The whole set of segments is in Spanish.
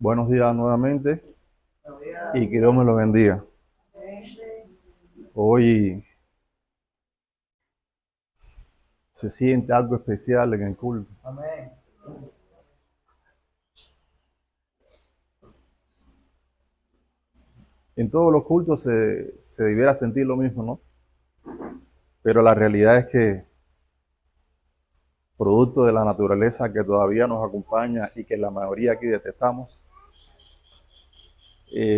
Buenos días nuevamente y que Dios me lo bendiga. Hoy se siente algo especial en el culto. En todos los cultos se debiera sentir lo mismo, ¿no? Pero la realidad es que, producto de la naturaleza que todavía nos acompaña y que la mayoría aquí detestamos,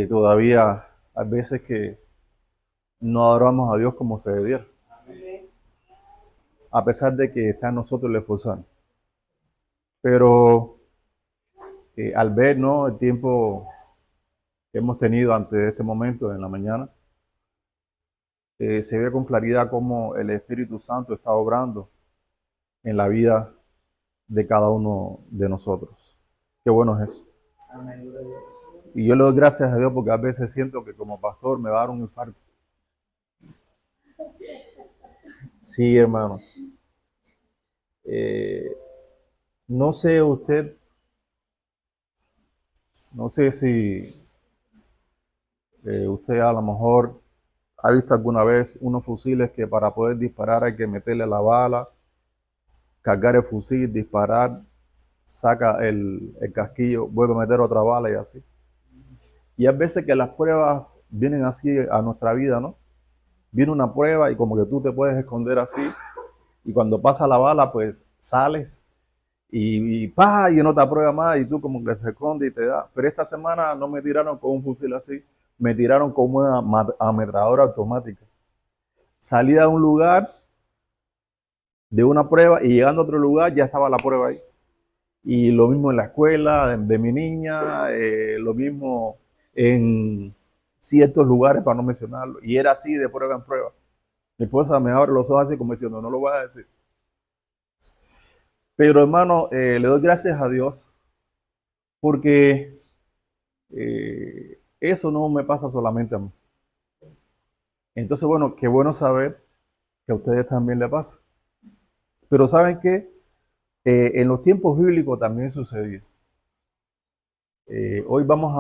todavía hay veces que no adoramos a Dios como se debiera, a pesar de que está en nosotros el esforzar. Pero al ver, ¿no?, el tiempo que hemos tenido antes de este momento en la mañana, se ve con claridad cómo el Espíritu Santo está obrando en la vida de cada uno de nosotros. Qué bueno es eso. Y yo le doy gracias a Dios porque a veces siento que como pastor me va a dar un infarto. Sí, hermanos. Eh, no sé usted, no sé si usted a lo mejor ha visto alguna vez unos fusiles que para poder disparar hay que meterle la bala, cargar el fusil, disparar, saca el casquillo, vuelve a meter otra bala y así. Y hay veces que las pruebas vienen así a nuestra vida, ¿no? Viene una prueba y como que tú te puedes esconder así, y cuando pasa la bala, pues sales y no te prueba más, y tú como que te escondes y te da. Pero esta semana no me tiraron con un fusil así, me tiraron con una ametralladora automática. Salí de un lugar de una prueba y llegando a otro lugar ya estaba la prueba ahí. Y lo mismo en la escuela de mi niña, lo mismo en ciertos lugares, para no mencionarlo. Y era así de prueba en prueba. Mi esposa me abre los ojos así como diciendo, no lo voy a decir. Pero hermano, le doy gracias a Dios porque eso no me pasa solamente a mí. Entonces, bueno, qué bueno saber que a ustedes también le pasa. Pero ¿saben qué? En los tiempos bíblicos también sucedió. Hoy vamos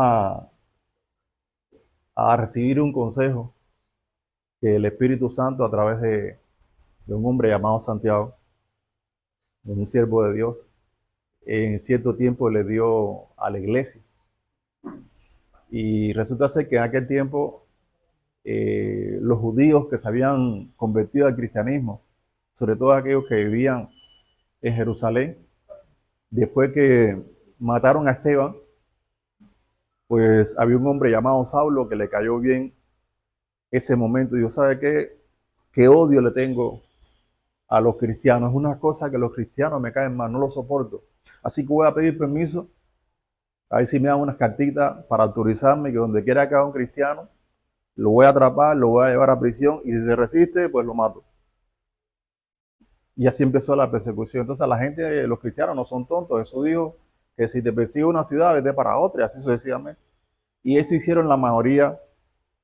a recibir un consejo que el Espíritu Santo, a través de un hombre llamado Santiago, un siervo de Dios, en cierto tiempo le dio a la iglesia. Y resulta ser que en aquel tiempo los judíos que se habían convertido al cristianismo, sobre todo aquellos que vivían en Jerusalén, después que mataron a Esteban, pues había un hombre llamado Saulo que le cayó bien ese momento. Y Dios sabe qué odio le tengo a los cristianos. Es una cosa que los cristianos me caen mal, no lo soporto. Así que voy a pedir permiso, a ver si me dan unas cartitas para autorizarme que donde quiera que haga un cristiano, lo voy a atrapar, lo voy a llevar a prisión y si se resiste, pues lo mato. Y así empezó la persecución. Entonces la gente, los cristianos no son tontos. Jesús dijo que si te persigue una ciudad, vete para otra, y así sucesivamente. Y eso hicieron la mayoría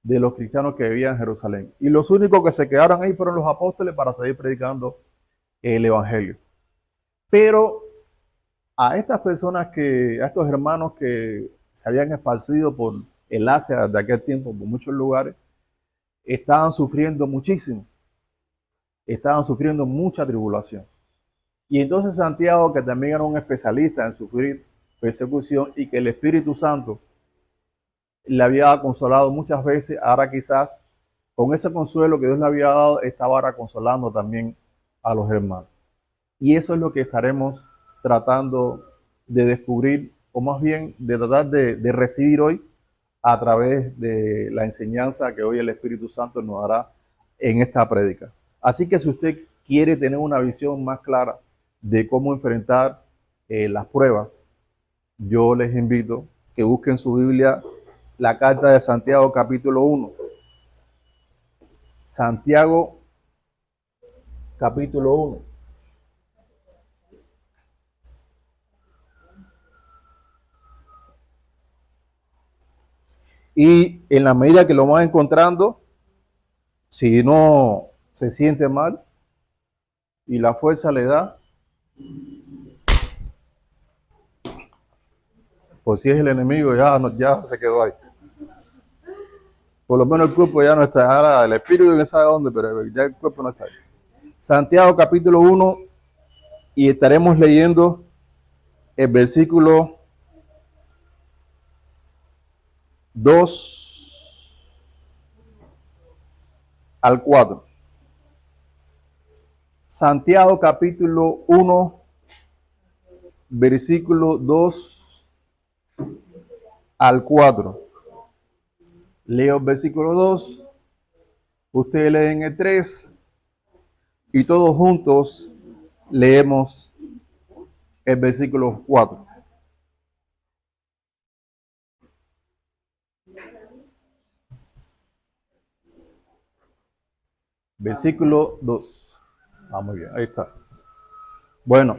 de los cristianos que vivían en Jerusalén. Y los únicos que se quedaron ahí fueron los apóstoles para seguir predicando el evangelio. Pero a estas personas a estos hermanos que se habían esparcido por el Asia de aquel tiempo, por muchos lugares, estaban sufriendo muchísimo, estaban sufriendo mucha tribulación. Y entonces Santiago, que también era un especialista en sufrir persecución y que el Espíritu Santo le había consolado muchas veces, ahora quizás con ese consuelo que Dios le había dado, estaba ahora consolando también a los hermanos. Y eso es lo que estaremos tratando de descubrir, o más bien de tratar de recibir hoy a través de la enseñanza que hoy el Espíritu Santo nos dará en esta prédica. Así que si usted quiere tener una visión más clara de cómo enfrentar las pruebas, yo les invito que busquen su Biblia la carta de Santiago capítulo 1. Santiago capítulo 1. Y en la medida que lo van encontrando, si no se siente mal y la fuerza le da, Pues si es el enemigo, ya, ya se quedó ahí. Por lo menos el cuerpo ya no está. Ahora el espíritu no sabe dónde, pero ya el cuerpo no está ahí. Santiago capítulo 1 y estaremos leyendo el versículo 2 al 4. Santiago capítulo 1, versículo 2 al 4. Leo el versículo 2, ustedes leen el 3 y todos juntos leemos el versículo 4. Versículo 2. Ah, muy bien, ahí está. Bueno,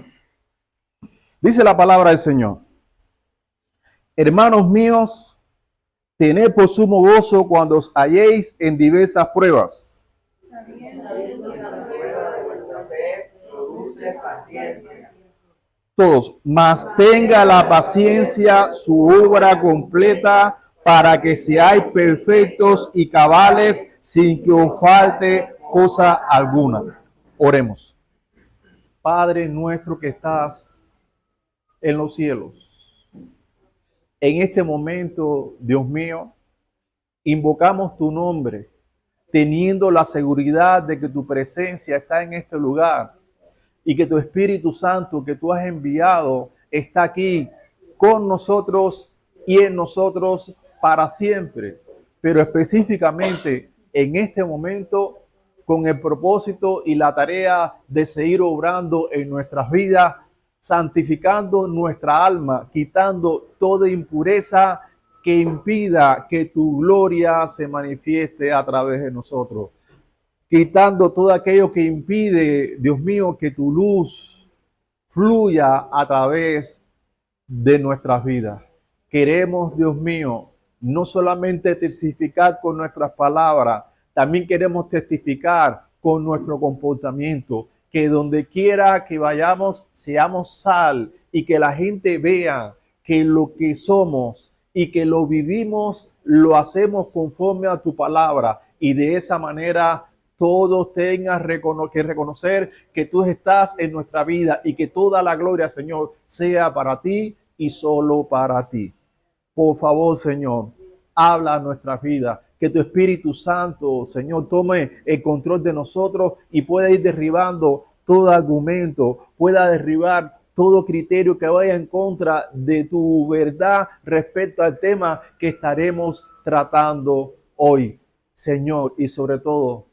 dice la palabra del Señor. Hermanos míos, tened por sumo gozo cuando os halléis en diversas pruebas. Produce paciencia. Todos, mas tenga la paciencia su obra completa para que seáis perfectos y cabales sin que os falte cosa alguna. Oremos. Padre nuestro que estás en los cielos, en este momento, Dios mío, invocamos tu nombre, teniendo la seguridad de que tu presencia está en este lugar y que tu Espíritu Santo que tú has enviado está aquí con nosotros y en nosotros para siempre, pero específicamente en este momento con el propósito y la tarea de seguir obrando en nuestras vidas, santificando nuestra alma, quitando toda impureza que impida que tu gloria se manifieste a través de nosotros, quitando todo aquello que impide, Dios mío, que tu luz fluya a través de nuestras vidas. Queremos, Dios mío, no solamente testificar con nuestras palabras, también queremos testificar con nuestro comportamiento, que donde quiera que vayamos seamos sal y que la gente vea que lo que somos y que lo vivimos lo hacemos conforme a tu palabra, y de esa manera todos tengan que reconocer que tú estás en nuestra vida y que toda la gloria, Señor, sea para ti y solo para ti. Por favor, Señor, habla a nuestras vidas, que tu Espíritu Santo, Señor, tome el control de nosotros y pueda ir derribando todo argumento, pueda derribar todo criterio que vaya en contra de tu verdad respecto al tema que estaremos tratando hoy, Señor, y sobre todo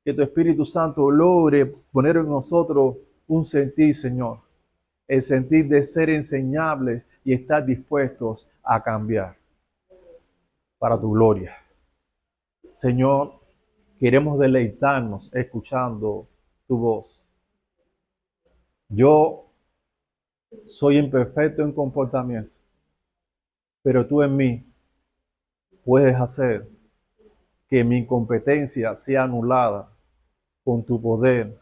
que tu Espíritu Santo logre poner en nosotros un sentir, Señor, el sentir de ser enseñables y estar dispuestos a cambiar para tu gloria. Señor, queremos deleitarnos escuchando tu voz. Yo soy imperfecto en comportamiento, pero tú en mí puedes hacer que mi incompetencia sea anulada con tu poder,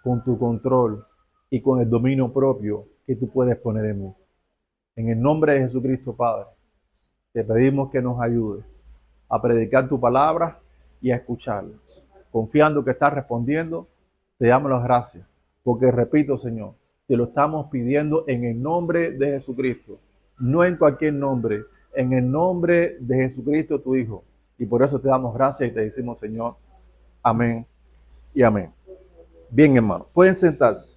con tu control y con el dominio propio que tú puedes poner en mí. En el nombre de Jesucristo, Padre, te pedimos que nos ayudes a predicar tu palabra y a escucharla. Confiando que estás respondiendo, te damos las gracias. Porque repito, Señor, te lo estamos pidiendo en el nombre de Jesucristo. No en cualquier nombre, en el nombre de Jesucristo, tu Hijo. Y por eso te damos gracias y te decimos, Señor, amén y amén. Bien, hermano, pueden sentarse.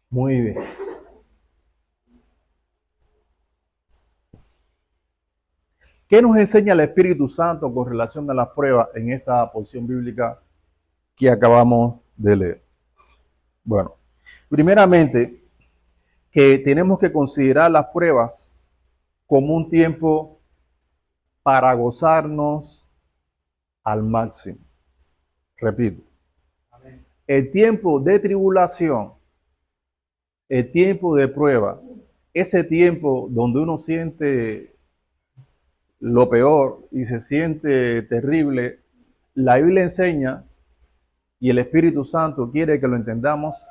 Muy bien. ¿Qué nos enseña el Espíritu Santo con relación a las pruebas en esta porción bíblica que acabamos de leer? Bueno, primeramente, que tenemos que considerar las pruebas como un tiempo para gozarnos al máximo. Repito, el tiempo de tribulación, el tiempo de prueba, ese tiempo donde uno siente lo peor y se siente terrible, la Biblia enseña y el Espíritu Santo quiere que lo entendamos,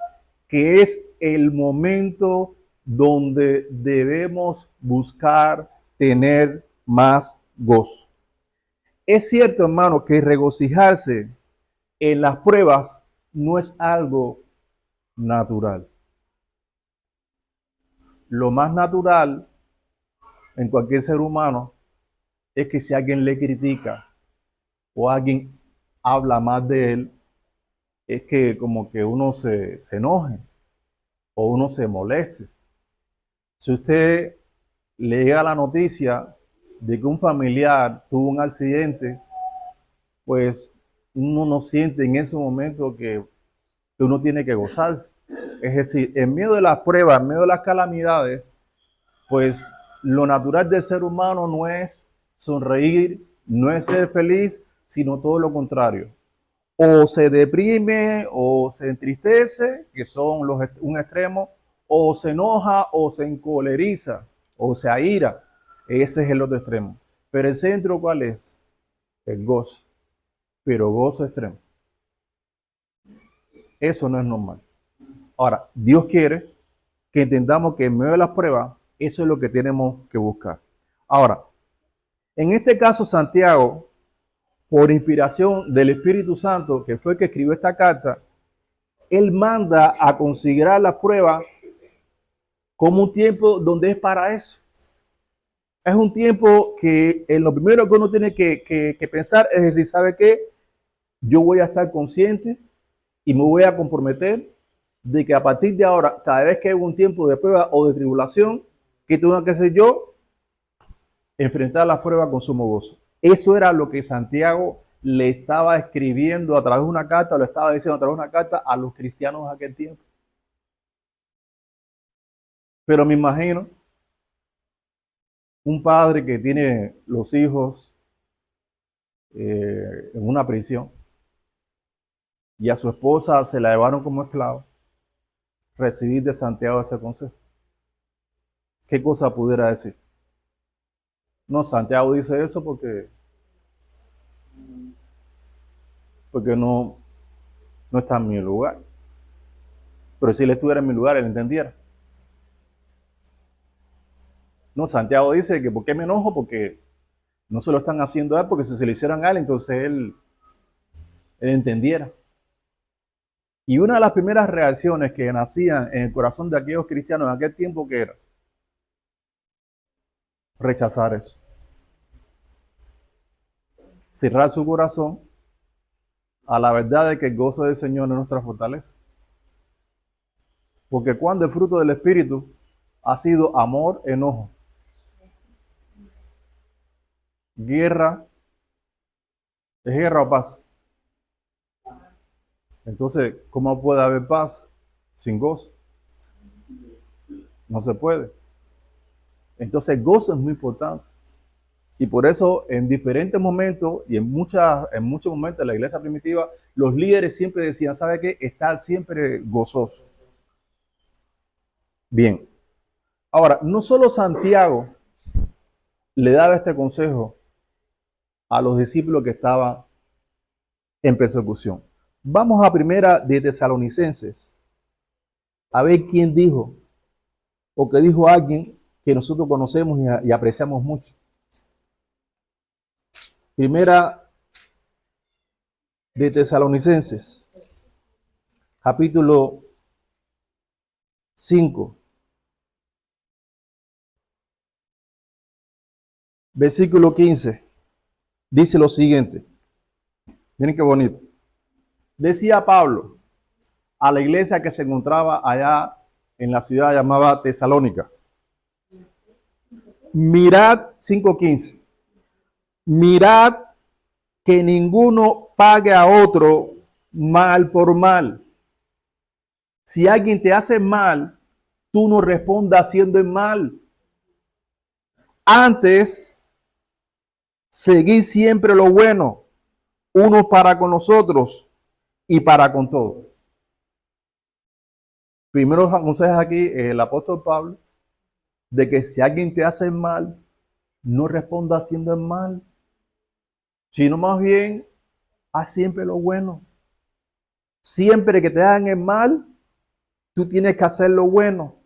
que es el momento donde debemos buscar tener más gozo. Es cierto, hermano, que regocijarse en las pruebas no es algo natural. Lo más natural en cualquier ser humano es que si alguien le critica o alguien habla más de él, es que como que uno se enoje o uno se moleste. Si usted le llega la noticia de que un familiar tuvo un accidente, pues uno no siente en ese momento que uno tiene que gozarse. Es decir, en medio de las pruebas, en medio de las calamidades, pues lo natural del ser humano no es sonreír, no es ser feliz, sino todo lo contrario. O se deprime o se entristece, que son un extremo, o se enoja o se encoleriza o se aira. Ese es el otro extremo. Pero el centro, ¿cuál es? El gozo. Pero gozo extremo. Eso no es normal. Ahora, Dios quiere que entendamos que en medio de las pruebas, eso es lo que tenemos que buscar. Ahora, en este caso, Santiago, por inspiración del Espíritu Santo, que fue el que escribió esta carta, él manda a considerar la prueba como un tiempo donde es para eso. Es un tiempo que en lo primero que uno tiene que pensar es decir, ¿sabe qué? Yo voy a estar consciente y me voy a comprometer de que a partir de ahora, cada vez que haya un tiempo de prueba o de tribulación, que tenga que ser yo, enfrentar la prueba con sumo gozo. Eso era lo que Santiago le estaba escribiendo a través de una carta, lo estaba diciendo a través de una carta a los cristianos de aquel tiempo. Pero me imagino un padre que tiene los hijos en una prisión y a su esposa se la llevaron como esclavo, recibir de Santiago ese consejo. ¿Qué cosa pudiera decir? No, Santiago dice eso porque no está en mi lugar. Pero si él estuviera en mi lugar, él entendiera. No, Santiago dice que ¿por qué me enojo? Porque no se lo están haciendo a él, porque si se lo hicieran a él, entonces él entendiera. Y una de las primeras reacciones que nacían en el corazón de aquellos cristianos en aquel tiempo, que era rechazar eso. Cerrar su corazón a la verdad de que el gozo del Señor es nuestra fortaleza. Porque cuando el fruto del Espíritu ha sido amor, enojo, guerra, ¿es guerra o paz? Entonces, ¿cómo puede haber paz sin gozo? No se puede. Entonces, el gozo es muy importante. Y por eso, en diferentes momentos y en muchos momentos de la iglesia primitiva, los líderes siempre decían, ¿sabe qué? Estar siempre gozoso. Bien. Ahora, no solo Santiago le daba este consejo a los discípulos que estaban en persecución. Vamos a primera de Tesalonicenses, a ver quién dijo, o que dijo alguien que nosotros conocemos y apreciamos mucho. Primera de Tesalonicenses, capítulo 5, versículo 15, dice lo siguiente. Miren qué bonito. Decía Pablo a la iglesia que se encontraba allá en la ciudad llamada Tesalónica. Mirad 5:15. Mirad que ninguno pague a otro mal por mal. Si alguien te hace mal, tú no respondas haciendo el mal. Antes, seguid siempre lo bueno, unos para con nosotros y para con todos. Primero aconseja aquí el apóstol Pablo de que si alguien te hace mal, no responda haciendo el mal, sino más bien haz siempre lo bueno. Siempre que te hagan el mal, tú tienes que hacer lo bueno.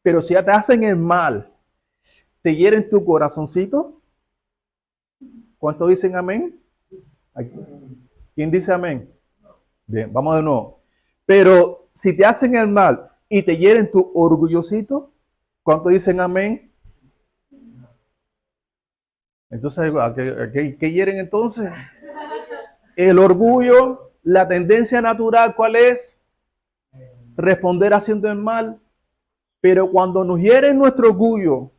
Pero si ya te hacen el mal, te hieren tu corazoncito, ¿cuántos dicen amén? ¿Quién dice amén? Bien, vamos de nuevo. Pero si te hacen el mal y te hieren tu orgullosito, ¿cuántos dicen amén? Entonces, ¿qué hieren entonces? El orgullo, la tendencia natural, ¿cuál es? Responder haciendo el mal. Pero cuando nos hieren nuestro orgullo,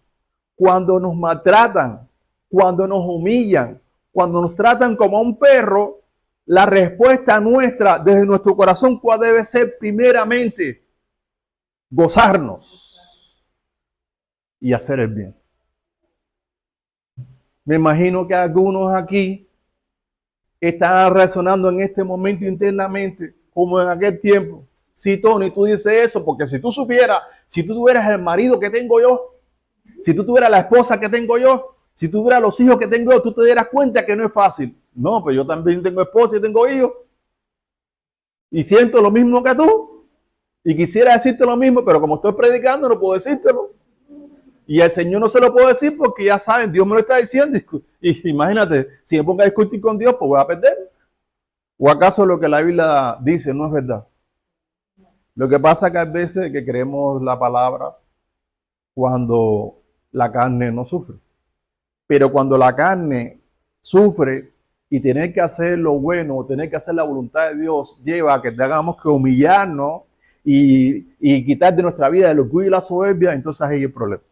cuando nos maltratan, cuando nos humillan, cuando nos tratan como a un perro, la respuesta nuestra desde nuestro corazón, ¿cuál debe ser? Primeramente, gozarnos y hacer el bien. Me imagino que algunos aquí están razonando en este momento internamente, como en aquel tiempo. Sí, Tony, tú dices eso porque si tú supieras, si tú tuvieras el marido que tengo yo, si tú tuvieras la esposa que tengo yo, si tú tuvieras los hijos que tengo yo, tú te dieras cuenta que no es fácil. No, pues yo también tengo esposa y tengo hijos. Y siento lo mismo que tú. Y quisiera decirte lo mismo, pero como estoy predicando, no puedo decírtelo. Y al Señor no se lo puedo decir porque ya saben, Dios me lo está diciendo. Y imagínate, si me pongo a discutir con Dios, pues voy a perder. ¿O acaso lo que la Biblia dice no es verdad? Lo que pasa es que a veces que creemos la palabra cuando la carne no sufre. Pero cuando la carne sufre y tener que hacer lo bueno, tener que hacer la voluntad de Dios, lleva a que tengamos que humillarnos y quitar de nuestra vida el orgullo y la soberbia, entonces ahí hay el problema.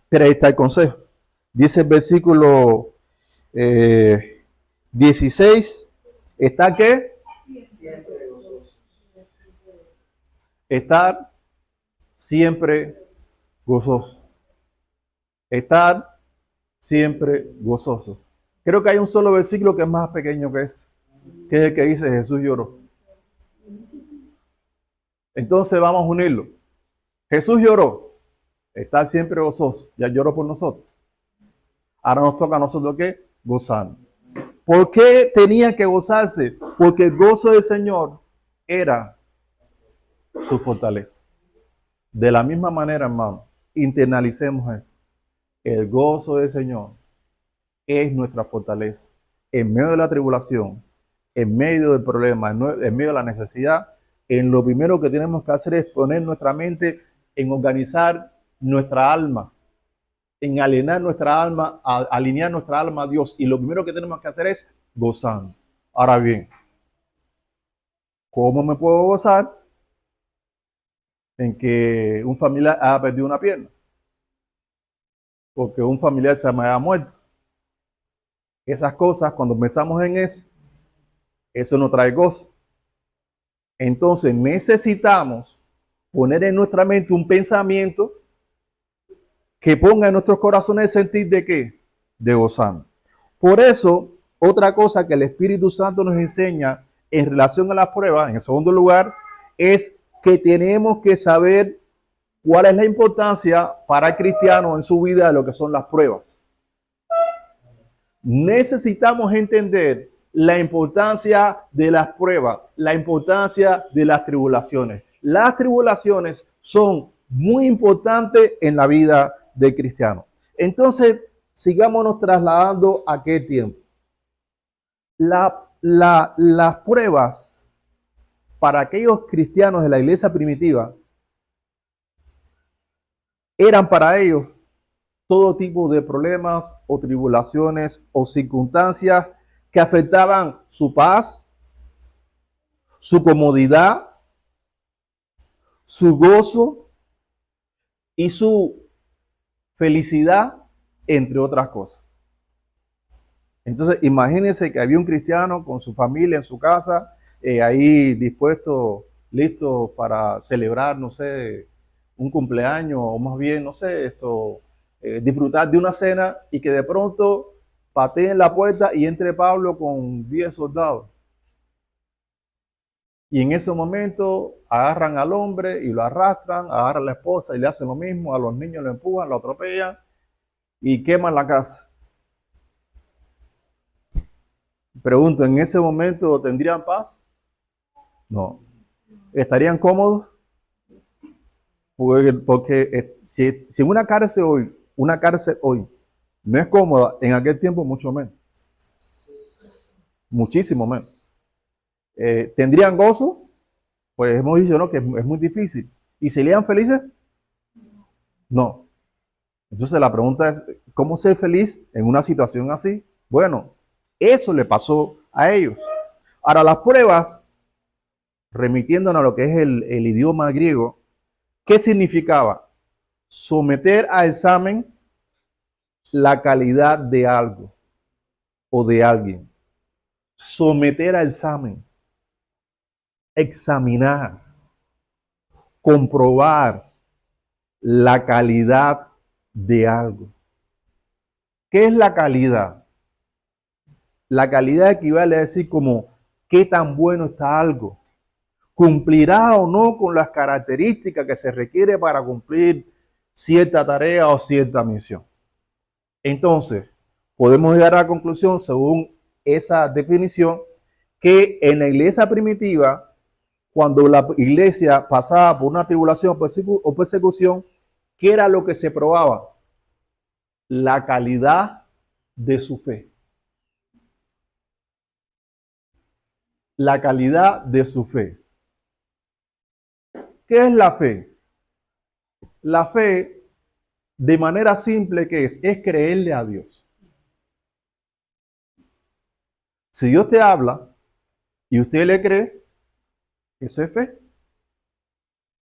Pero ahí está el consejo. Dice el versículo 16, ¿está qué? Estar siempre gozoso. Estar siempre gozoso. Creo que hay un solo versículo que es más pequeño que este, que es el que dice Jesús lloró. Entonces vamos a unirlo. Jesús lloró, está siempre gozoso, ya lloró por nosotros. Ahora nos toca a nosotros ¿qué? Gozar. ¿Por qué tenía que gozarse? Porque el gozo del Señor era su fortaleza. De la misma manera, hermano, internalicemos esto. El gozo del Señor es nuestra fortaleza. En medio de la tribulación, en medio del problema, en medio de la necesidad, en lo primero que tenemos que hacer es poner nuestra mente en organizar nuestra alma, en alinear nuestra alma, alinear nuestra alma a Dios. Y lo primero que tenemos que hacer es gozar. Ahora bien, ¿cómo me puedo gozar en que un familiar haya perdido una pierna? Porque un familiar se me haya muerto. Esas cosas, cuando pensamos en eso no trae gozo. Entonces necesitamos poner en nuestra mente un pensamiento que ponga en nuestros corazones el sentir de qué? De gozar. Por eso, otra cosa que el Espíritu Santo nos enseña en relación a las pruebas, en segundo lugar, es que tenemos que saber cuál es la importancia para el cristiano en su vida de lo que son las pruebas. Necesitamos entender la importancia de las pruebas, la importancia de las tribulaciones. Las tribulaciones son muy importantes en la vida del cristiano. Entonces, sigámonos trasladando a qué tiempo. Las pruebas para aquellos cristianos de la iglesia primitiva eran para ellos todo tipo de problemas o tribulaciones o circunstancias que afectaban su paz, su comodidad, su gozo y su felicidad, entre otras cosas. Entonces, imagínense que había un cristiano con su familia en su casa, ahí dispuesto, listo para celebrar, no sé, un cumpleaños o más bien, no sé, disfrutar de una cena y que de pronto pateen la puerta y entre Pablo con 10 soldados. Y en ese momento agarran al hombre y lo arrastran, agarran a la esposa y le hacen lo mismo, a los niños lo empujan, lo atropellan y queman la casa. Pregunto, ¿en ese momento tendrían paz? No. ¿Estarían cómodos? Porque si una cárcel hoy no es cómoda, en aquel tiempo mucho menos. Muchísimo menos. ¿Tendrían gozo? Pues hemos dicho, ¿no?, que es muy difícil. ¿Y serían felices? No. Entonces la pregunta es, ¿cómo ser feliz en una situación así? Bueno, eso le pasó a ellos. Ahora, las pruebas, remitiéndonos a lo que es el idioma griego, ¿qué significaba? Someter a examen la calidad de algo o de alguien. Someter a examen. Examinar. Comprobar la calidad de algo. ¿Qué es la calidad? La calidad equivale a decir como qué tan bueno está algo. ¿Cumplirá o no con las características que se requiere para cumplir cierta tarea o cierta misión? Entonces, podemos llegar a la conclusión, según esa definición, que en la iglesia primitiva, cuando la iglesia pasaba por una tribulación o persecución, ¿qué era lo que se probaba? La calidad de su fe. La calidad de su fe. ¿Qué es la fe? La fe, de manera simple, ¿qué es? Es creerle a Dios. Si Dios te habla y usted le cree, eso es fe.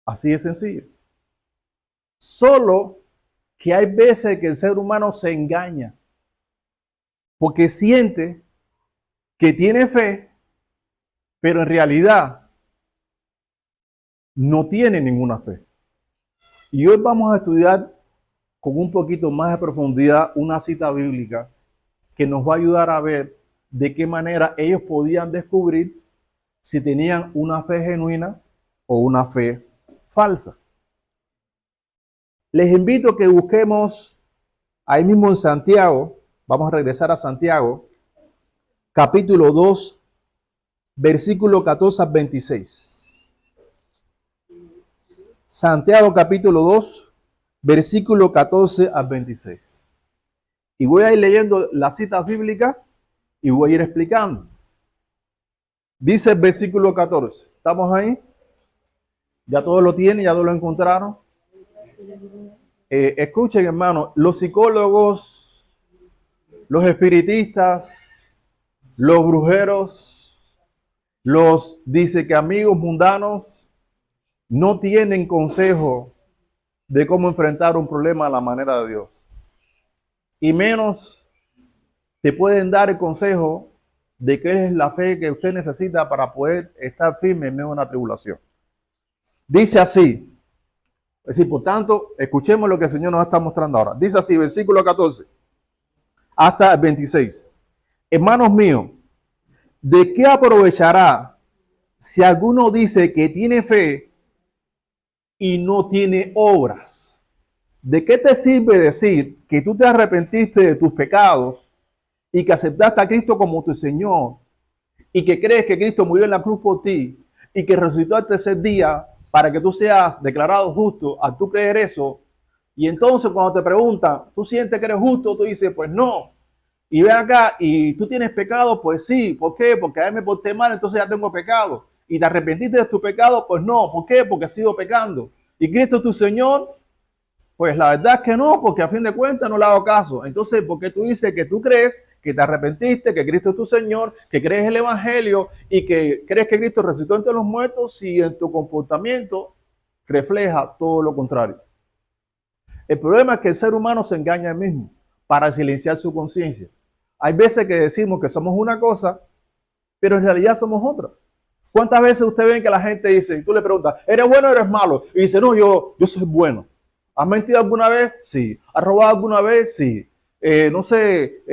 Así de sencillo. Solo que hay veces que el ser humano se engaña porque siente que tiene fe, pero en realidad no tiene ninguna fe. Y hoy vamos a estudiar con un poquito más de profundidad una cita bíblica que nos va a ayudar a ver de qué manera ellos podían descubrir si tenían una fe genuina o una fe falsa. Les invito a que busquemos ahí mismo en Santiago, vamos a regresar a Santiago, capítulo 2, versículo 14 al 26. Santiago capítulo 2, versículo 14 al 26. Y voy a ir leyendo las citas bíblicas y voy a ir explicando. Dice el versículo 14. ¿Estamos ahí? ¿Ya todos lo tienen? ¿Ya todos lo encontraron? Escuchen, hermano, los psicólogos, los espiritistas, los brujeros, dice que amigos mundanos no tienen consejo de cómo enfrentar un problema a la manera de Dios. Y menos te pueden dar el consejo de qué es la fe que usted necesita para poder estar firme en medio de una tribulación. Dice así, es decir, por tanto, escuchemos lo que el Señor nos está mostrando ahora. Dice así, versículo 14 hasta el 26. Hermanos míos, ¿de qué aprovechará si alguno dice que tiene fe y no tiene obras? ¿De qué te sirve decir que tú te arrepentiste de tus pecados y que aceptaste a Cristo como tu Señor y que crees que Cristo murió en la cruz por ti y que resucitó al tercer día para que tú seas declarado justo al tú creer eso? Y entonces cuando te preguntan, ¿tú sientes que eres justo? Tú dices, pues no. Y ve acá, ¿y tú tienes pecado? Pues sí. ¿Por qué? Porque a mí me porté mal, entonces ya tengo pecado. ¿Y te arrepentiste de tu pecado? Pues no. ¿Por qué? Porque sigo pecando. ¿Y Cristo es tu Señor? Pues la verdad es que no, porque a fin de cuentas no le hago caso. Entonces, ¿por qué tú dices que tú crees, que te arrepentiste, que Cristo es tu Señor, que crees el Evangelio y que crees que Cristo resucitó entre los muertos si en tu comportamiento refleja todo lo contrario? El problema es que el ser humano se engaña a él mismo para silenciar su conciencia. Hay veces que decimos que somos una cosa, pero en realidad somos otra. ¿Cuántas veces usted ve que la gente dice, y tú le preguntas, ¿eres bueno o eres malo? Y dice, no, yo soy bueno. ¿Has mentido alguna vez? Sí. ¿Has robado alguna vez? Sí. No sé,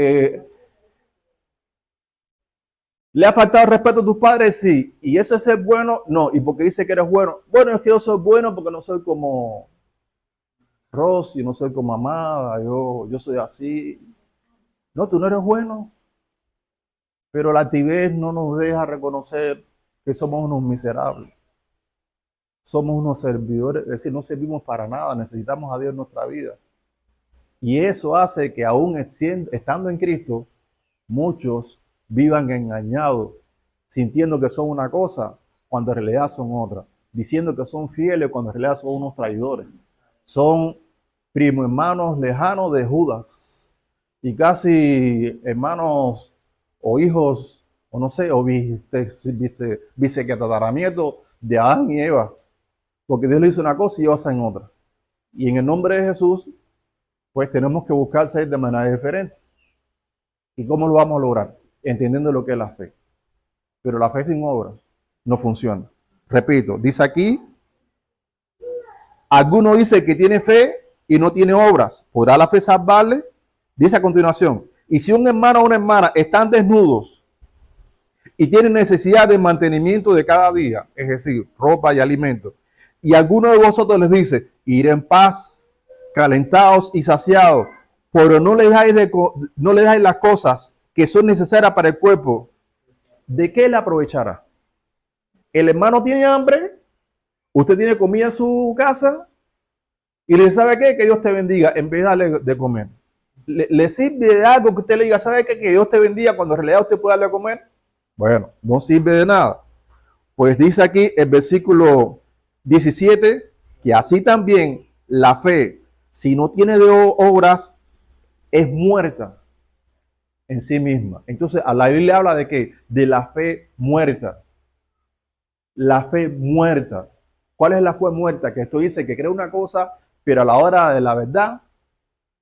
¿le ha faltado respeto a tus padres? Sí. ¿Y eso es ser bueno? No. ¿Y por qué dice que eres bueno? Bueno, es que yo soy bueno porque no soy como Rosy, no soy como Amada, yo soy así. No, tú no eres bueno, pero la altivez no nos deja reconocer que somos unos miserables. Somos unos servidores, es decir, no servimos para nada, necesitamos a Dios en nuestra vida. Y eso hace que aún estando en Cristo, muchos vivan engañados, sintiendo que son una cosa cuando en realidad son otra, diciendo que son fieles cuando en realidad son unos traidores. Son primo hermanos lejanos de Judas y casi hermanos o hijos, o no sé, o vicetataranietos de Adán y Eva, porque Dios le hizo una cosa y ellos hacen otra. Y en el nombre de Jesús, pues tenemos que buscar ser de manera diferente. ¿Y cómo lo vamos a lograr? Entendiendo lo que es la fe. Pero la fe sin obra no funciona. Repito, dice aquí, alguno dice que tiene fe y no tiene obras. ¿Podrá la fe salvarle? Dice a continuación, y si un hermano o una hermana están desnudos y tienen necesidad de mantenimiento de cada día, es decir, ropa y alimento, y alguno de vosotros les dice, ir en paz, calentados y saciados, pero no le dais las cosas que son necesarias para el cuerpo, ¿de qué le aprovechará? El hermano tiene hambre, usted tiene comida en su casa y le dice, ¿sabe qué? Que Dios te bendiga, en vez de darle de comer. ¿Le sirve de algo que usted le diga, ¿sabe qué? Que Dios te bendiga cuando en realidad usted puede darle a comer? Bueno, no sirve de nada. Pues dice aquí el versículo 17, que así también la fe, si no tiene de obras, es muerta en sí misma. Entonces, a la Biblia habla de qué? De la fe muerta. La fe muerta. ¿Cuál es la fe muerta? Que esto dice que cree una cosa, pero a la hora de la verdad,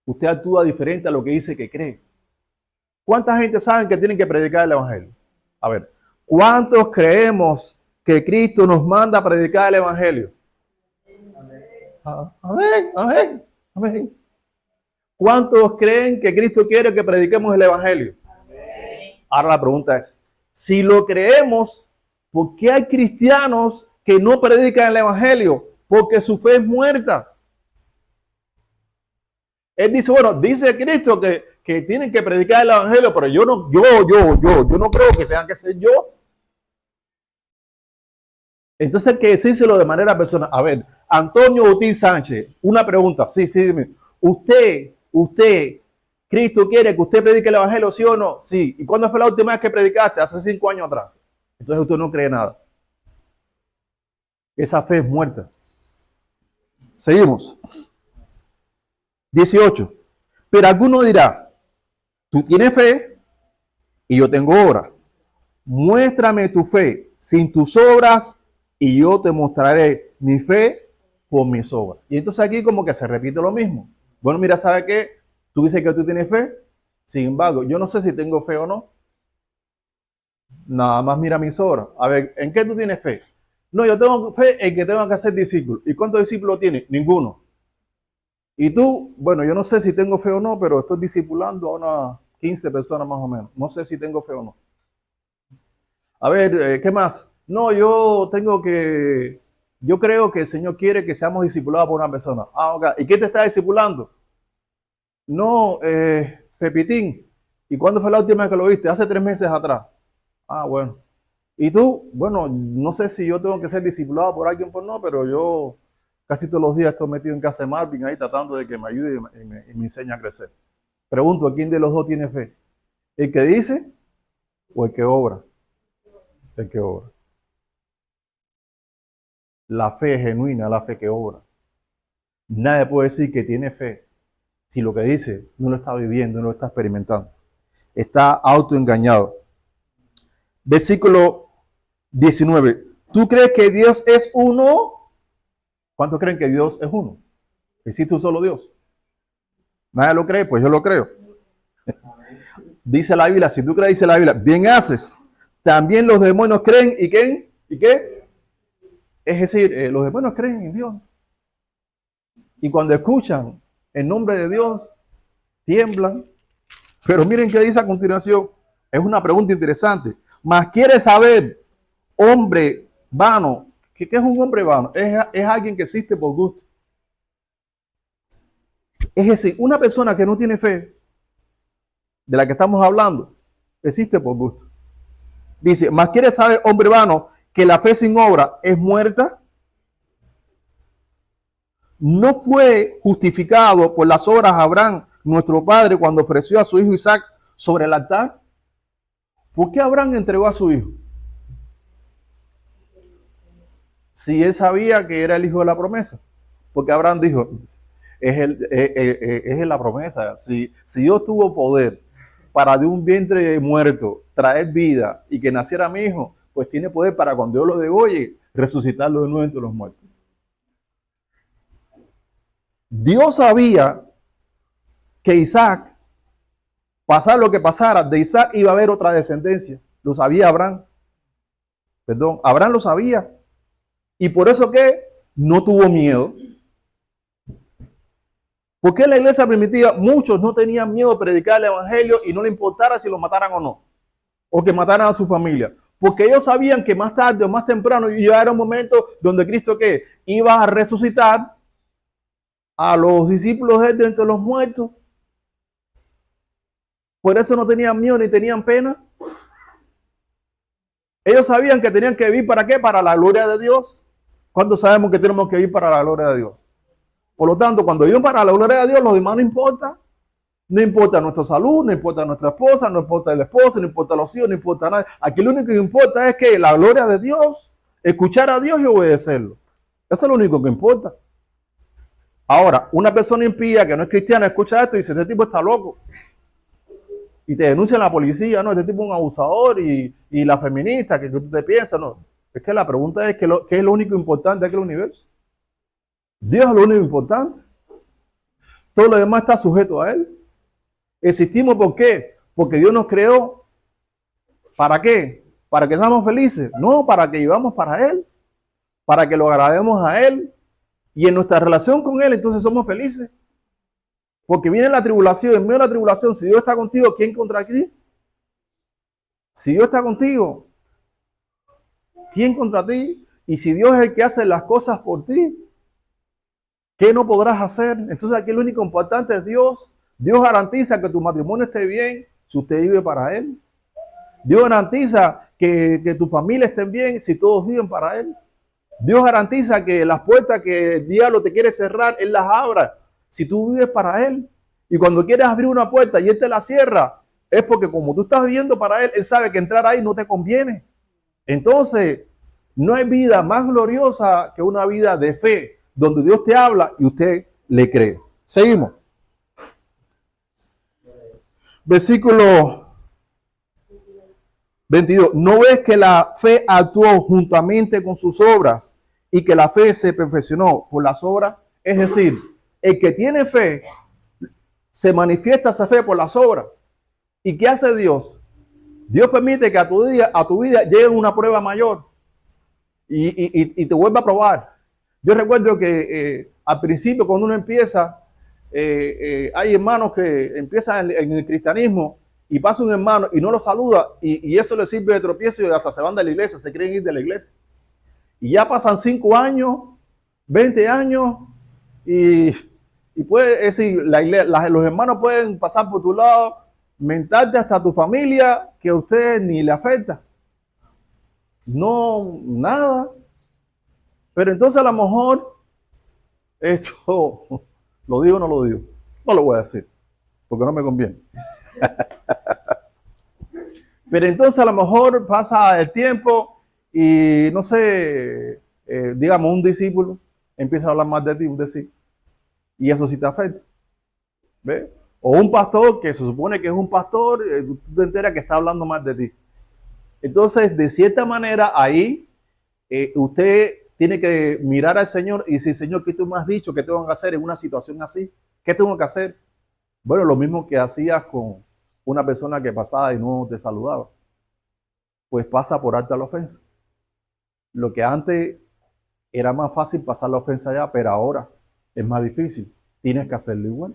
usted actúa diferente a lo que dice que cree. ¿Cuánta gente sabe que tienen que predicar el Evangelio? A ver, ¿cuántos creemos que Cristo nos manda a predicar el Evangelio? Amén, amén, amén. ¿Cuántos creen que Cristo quiere que prediquemos el Evangelio? Amén. Ahora la pregunta es, si lo creemos, ¿por qué hay cristianos que no predican el Evangelio? Porque su fe es muerta. Él dice, bueno, dice Cristo que tienen que predicar el Evangelio, pero yo no creo que tengan que ser yo. Entonces hay que decírselo de manera personal. A ver, Antonio Ortiz Sánchez, una pregunta. Sí, dime. Usted, Cristo quiere que usted predique el Evangelio, ¿sí o no? Sí. ¿Y cuándo fue la última vez que predicaste? Hace 5 años atrás. Entonces usted no cree nada. Esa fe es muerta. Seguimos. 18. Pero alguno dirá, tú tienes fe y yo tengo obras. Muéstrame tu fe sin tus obras y yo te mostraré mi fe por mis obras. Y entonces aquí como que se repite lo mismo. Bueno, mira, ¿sabe qué? Tú dices que tú tienes fe. Sin embargo, yo no sé si tengo fe o no. Nada más mira mis obras. A ver, ¿en qué tú tienes fe? No, yo tengo fe en que tengo que ser discípulo. ¿Y cuántos discípulos tienes? Ninguno. Y tú, bueno, yo no sé si tengo fe o no, pero estoy discipulando a unas 15 personas más o menos. No sé si tengo fe o no. A ver, ¿qué más? No, yo creo que el Señor quiere que seamos discipulados por una persona. Ah, ok. ¿Y quién te está discipulando? No, Pepitín. ¿Y cuándo fue la última vez que lo viste? Hace 3 meses atrás. Ah, bueno. ¿Y tú? Bueno, no sé si yo tengo que ser discipulado por alguien por no, pero yo casi todos los días estoy metido en casa de Marvin ahí tratando de que me ayude y me enseñe a crecer. Pregunto, ¿a quién de los dos tiene fe? ¿El que dice o el que obra? El que obra. La fe es genuina, la fe que obra. Nadie puede decir que tiene fe si lo que dice no lo está viviendo, no lo está experimentando. Está autoengañado. Versículo 19. ¿Tú crees que Dios es uno? ¿Cuántos creen que Dios es uno? ¿Existe un solo Dios? ¿Nadie lo cree? Pues yo lo creo. Dice la Biblia, si tú crees, dice la Biblia, bien haces. También los demonios creen, ¿y qué? ¿Y qué? Es decir, los demonios creen en Dios. Y cuando escuchan el nombre de Dios, tiemblan. Pero miren qué dice a continuación. Es una pregunta interesante. Mas quiere saber, hombre vano. ¿Qué es un hombre vano? Es alguien que existe por gusto. Es decir, una persona que no tiene fe, de la que estamos hablando, existe por gusto. Dice, ¿más quiere saber, hombre vano, que la fe sin obra es muerta? ¿No fue justificado por las obras Abraham, nuestro padre, cuando ofreció a su hijo Isaac sobre el altar? ¿Por qué Abraham entregó a su hijo? Si él sabía que era el hijo de la promesa. Porque Abraham dijo, es la promesa. Si Dios tuvo poder para de un vientre muerto traer vida y que naciera mi hijo, pues tiene poder para cuando Dios lo degolle, resucitarlo de nuevo entre los muertos. Dios sabía que Isaac, pasara lo que pasara, de Isaac iba a haber otra descendencia. Lo sabía Abraham. Perdón, Abraham lo sabía. Y por eso que no tuvo miedo. Porque en la iglesia primitiva muchos no tenían miedo de predicar el evangelio y no le importara si lo mataran o no. O que mataran a su familia. Porque ellos sabían que más tarde o más temprano ya era un momento donde Cristo ¿qué? Iba a resucitar a los discípulos de él de entre los muertos. Por eso no tenían miedo ni tenían pena. Ellos sabían que tenían que vivir ¿para qué? Para la gloria de Dios. ¿Cuándo sabemos que tenemos que vivir para la gloria de Dios? Por lo tanto, cuando viven para la gloria de Dios, los demás no importa. No importa nuestra salud, no importa nuestra esposa, no importa el esposo, no importa los hijos, no importa nada. Aquí lo único que importa es que la gloria de Dios, escuchar a Dios y obedecerlo. Eso es lo único que importa. Ahora, una persona impía que no es cristiana escucha esto y dice, este tipo está loco. Y te denuncian la policía, no, este tipo es un abusador y la feminista, que tú te piensas, no. Es que la pregunta es, ¿qué es lo único importante aquí en el universo? Dios es lo único importante. Todo lo demás está sujeto a Él. Existimos ¿por qué? Porque Dios nos creó. ¿Para qué? ¿Para que seamos felices? No, para que vivamos para Él. Para que lo agrademos a Él. Y en nuestra relación con Él, entonces somos felices. Porque viene la tribulación, en medio de la tribulación, si Dios está contigo, ¿quién contra ti? Si Dios está contigo, ¿quién contra ti? Y si Dios es el que hace las cosas por ti, ¿qué no podrás hacer? Entonces aquí lo único importante es Dios. Dios garantiza que tu matrimonio esté bien si usted vive para Él. Dios garantiza que tu familia esté bien si todos viven para Él. Dios garantiza que las puertas que el diablo te quiere cerrar, Él las abra si tú vives para Él. Y cuando quieres abrir una puerta y Él te la cierra, es porque como tú estás viviendo para Él, Él sabe que entrar ahí no te conviene. Entonces, no hay vida más gloriosa que una vida de fe, donde Dios te habla y usted le cree. Seguimos. Versículo 22. ¿No ves que la fe actuó juntamente con sus obras y que la fe se perfeccionó por las obras? Es decir, el que tiene fe, se manifiesta esa fe por las obras. ¿Y qué hace Dios? Dios permite que a tu vida llegue una prueba mayor y te vuelva a probar. Yo recuerdo que al principio, cuando uno empieza, hay hermanos que empiezan en el cristianismo y pasa un hermano y no lo saluda y eso le sirve de tropiezo y hasta se van de la iglesia, se creen ir de la iglesia. Y ya pasan 5 años, 20 años y puede, es decir, los hermanos pueden pasar por tu lado, mentarte hasta tu familia que a usted ni le afecta. No, nada. Pero entonces a lo mejor, esto, ¿lo digo o no lo digo? No lo voy a decir, porque no me conviene. Pero entonces a lo mejor pasa el tiempo y no sé, digamos un discípulo empieza a hablar más de ti, un discípulo, y eso sí te afecta. ¿Ves? O un pastor que se supone que es un pastor, tú te enteras que está hablando más de ti. Entonces, de cierta manera, ahí usted tiene que mirar al Señor y decir, Señor, ¿qué tú me has dicho? ¿Qué tengo que hacer en una situación así? ¿Qué tengo que hacer? Bueno, lo mismo que hacías con una persona que pasaba y no te saludaba. Pues pasa por alta la ofensa. Lo que antes era más fácil pasar la ofensa allá, pero ahora es más difícil. Tienes que hacerlo igual.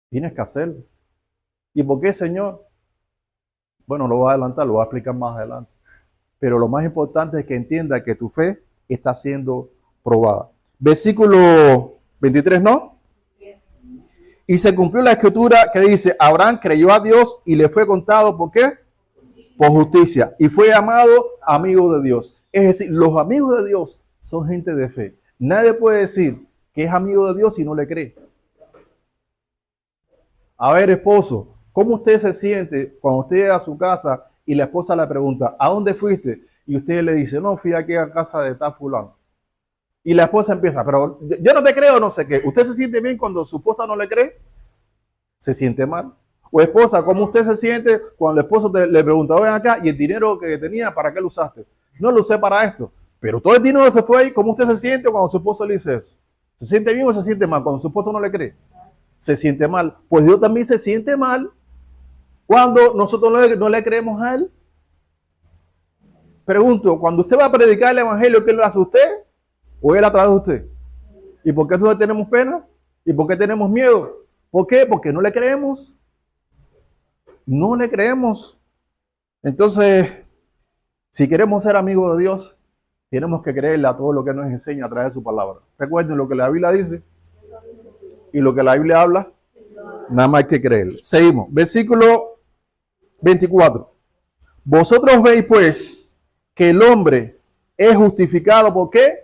Tienes que hacerlo. ¿Y por qué, Señor? Bueno, lo voy a adelantar, lo voy a explicar más adelante. Pero lo más importante es que entienda que tu fe está siendo probada. Versículo 23, ¿no? Y se cumplió la escritura que dice, Abraham creyó a Dios y le fue contado, ¿por qué? Por justicia. Y fue llamado amigo de Dios. Es decir, los amigos de Dios son gente de fe. Nadie puede decir que es amigo de Dios si no le cree. A ver, esposo, ¿cómo usted se siente cuando usted llega a su casa y la esposa le pregunta, ¿a dónde fuiste? Y usted le dice, no, fui aquí a casa de tal fulano. Y la esposa empieza, pero yo no te creo, no sé qué. ¿Usted se siente bien cuando su esposa no le cree? ¿Se siente mal? O esposa, ¿cómo usted se siente cuando el esposo le pregunta, ven acá, y el dinero que tenía, ¿para qué lo usaste? No lo usé para esto. Pero todo el dinero se fue ahí. ¿Cómo usted se siente cuando su esposo le dice eso? ¿Se siente bien o se siente mal cuando su esposo no le cree? Se siente mal. Pues Dios también se siente mal cuando nosotros no le creemos a Él. Pregunto, cuando usted va a predicar el evangelio, ¿qué lo hace usted? ¿O Él a través de usted? ¿Y por qué entonces tenemos pena? ¿Y por qué tenemos miedo? ¿Por qué? Porque no le creemos. No le creemos. Entonces, si queremos ser amigos de Dios, tenemos que creerle a todo lo que nos enseña a través de su palabra. Recuerden lo que la Biblia dice y lo que la Biblia habla, nada más hay que creerle. Seguimos. Versículo 24. Vosotros veis pues que el hombre es justificado, ¿por qué?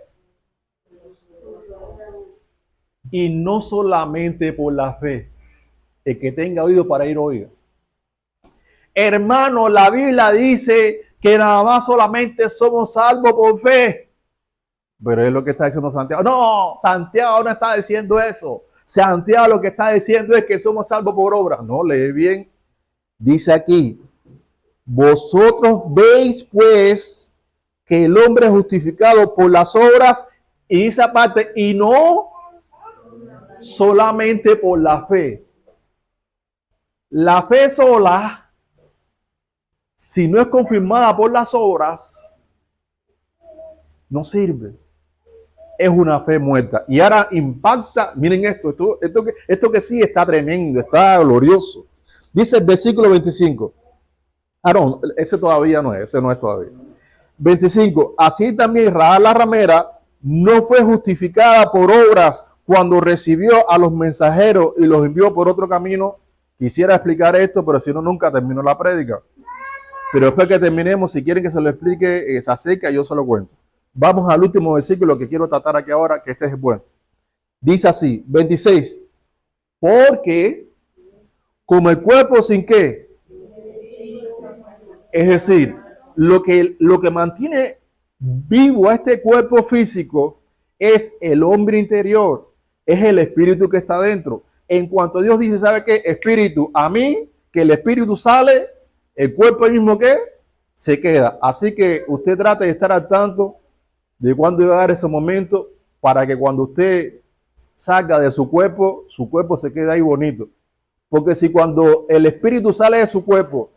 Y no solamente por la fe. El que tenga oído para ir, oiga. Hermano, la Biblia dice que nada más solamente somos salvos por fe. Pero es lo que está diciendo Santiago. No, Santiago no está diciendo eso. Santiago lo que está diciendo es que somos salvos por obra. No, lee bien. Dice aquí, vosotros veis pues que el hombre es justificado por las obras, y esa parte, y no solamente por la fe. La fe sola, si no es confirmada por las obras, no sirve. Es una fe muerta. Y ahora impacta, miren esto que sí está tremendo, está glorioso. Dice el versículo 25. Ah, no, ese todavía no es, ese no es todavía. 25. Así también Rahab la ramera no fue justificada por obras cuando recibió a los mensajeros y los envió por otro camino. Quisiera explicar esto, pero si no, nunca termino la prédica. Pero después que terminemos, si quieren que se lo explique, se acerca, yo se lo cuento. Vamos al último versículo que quiero tratar aquí ahora, que este es bueno. Dice así, 26. Porque como el cuerpo sin qué, es decir, lo que mantiene vivo a este cuerpo físico es el hombre interior, es el espíritu que está dentro. En cuanto Dios dice, ¿sabe qué? Espíritu, a mí, que el espíritu sale, el cuerpo mismo que se queda. Así que usted trate de estar al tanto de cuándo va a dar ese momento para que cuando usted salga de su cuerpo se quede ahí bonito. Porque si cuando el espíritu sale de su cuerpo,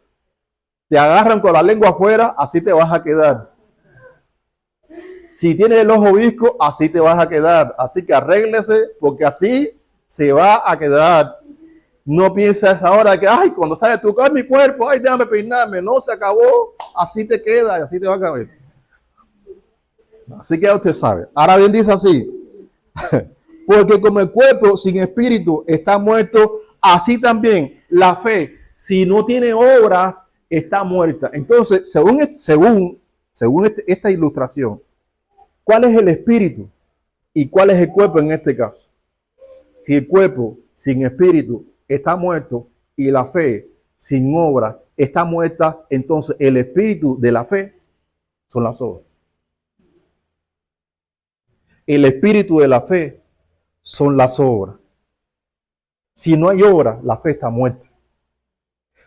te agarran con la lengua afuera, así te vas a quedar. Si tienes el ojo visco, así te vas a quedar. Así que arréglese, porque así se va a quedar. No pienses ahora que, ay, cuando sale tu mi cuerpo, ay, déjame peinarme. No, se acabó. Así te queda y así te va a caber. Así que ya usted sabe. Ahora bien dice así. Porque como el cuerpo sin espíritu está muerto, así también la fe, si no tiene obras, está muerta. Entonces, según esta ilustración, ¿cuál es el espíritu y cuál es el cuerpo en este caso? Si el cuerpo sin espíritu está muerto y la fe sin obra está muerta, entonces el espíritu de la fe son las obras. El espíritu de la fe son las obras. Si no hay obra, la fe está muerta.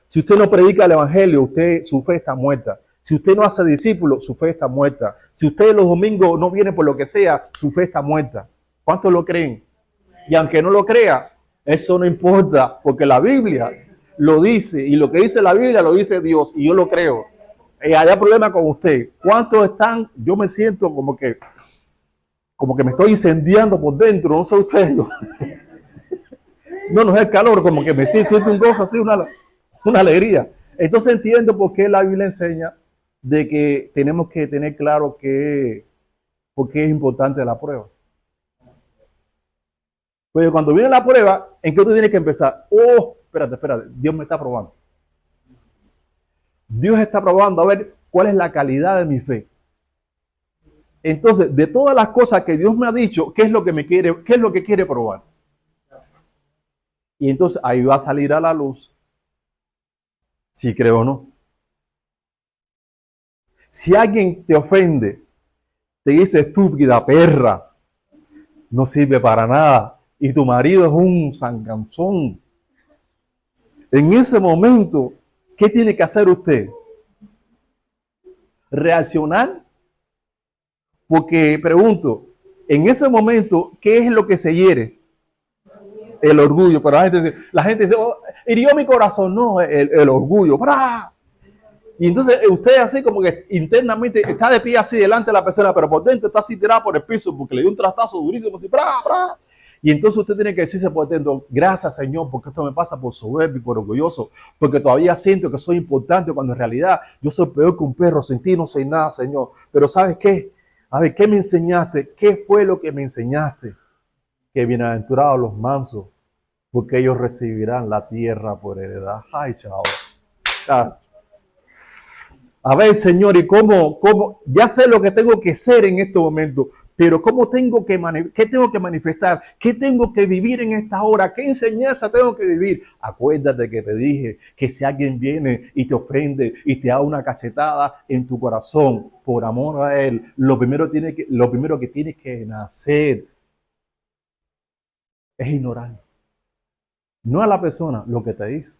Si usted no predica el evangelio, su fe está muerta. Si usted no hace discípulos, su fe está muerta. Si usted los domingos no viene por lo que sea, su fe está muerta. ¿Cuántos lo creen? Y aunque no lo crea, eso no importa, porque la Biblia lo dice, y lo que dice la Biblia lo dice Dios, y yo lo creo. Hay problema con usted. ¿Cuántos están? Yo me siento como que me estoy incendiando por dentro, no sé ustedes. No es el calor, como que me siento un gozo así, una alegría. Entonces entiendo por qué la Biblia enseña de que tenemos que tener claro por qué es importante la prueba. Pero cuando viene la prueba, ¿en qué tú tienes que empezar? Oh, espérate, Dios me está probando. Dios está probando a ver cuál es la calidad de mi fe. Entonces, de todas las cosas que Dios me ha dicho, ¿qué es lo que quiere probar? Y entonces ahí va a salir a la luz si creo o no. Si alguien te ofende, te dice estúpida, perra, no sirve para nada, y tu marido es un sanganzón, en ese momento, ¿qué tiene que hacer usted? ¿Reaccionar? Porque pregunto, en ese momento, ¿qué es lo que se hiere? El orgullo. Pero la gente dice, oh, hirió mi corazón. No, el orgullo. ¡Bra! Y entonces usted así como que internamente está de pie así delante de la persona, pero por dentro está así tirado por el piso porque le dio un trastazo durísimo así. ¡Bra, bra! Y entonces usted tiene que decirse por dentro, gracias Señor, porque esto me pasa por soberbio y por orgulloso, porque todavía siento que soy importante cuando en realidad yo soy peor que un perro, sin ti no soy nada, Señor. Pero ¿sabes qué? A ver, ¿qué me enseñaste? ¿Qué fue lo que me enseñaste? Que bienaventurados los mansos, porque ellos recibirán la tierra por heredad. Ay, chao. A ver, Señor, ¿y cómo? Ya sé lo que tengo que ser en este momento, pero ¿qué tengo que manifestar? ¿Qué tengo que vivir en esta hora? ¿Qué enseñanza tengo que vivir? Acuérdate que te dije que si alguien viene y te ofende y te da una cachetada en tu corazón por amor a él, lo primero que tienes que nacer es ignorar. No a la persona, lo que te dice.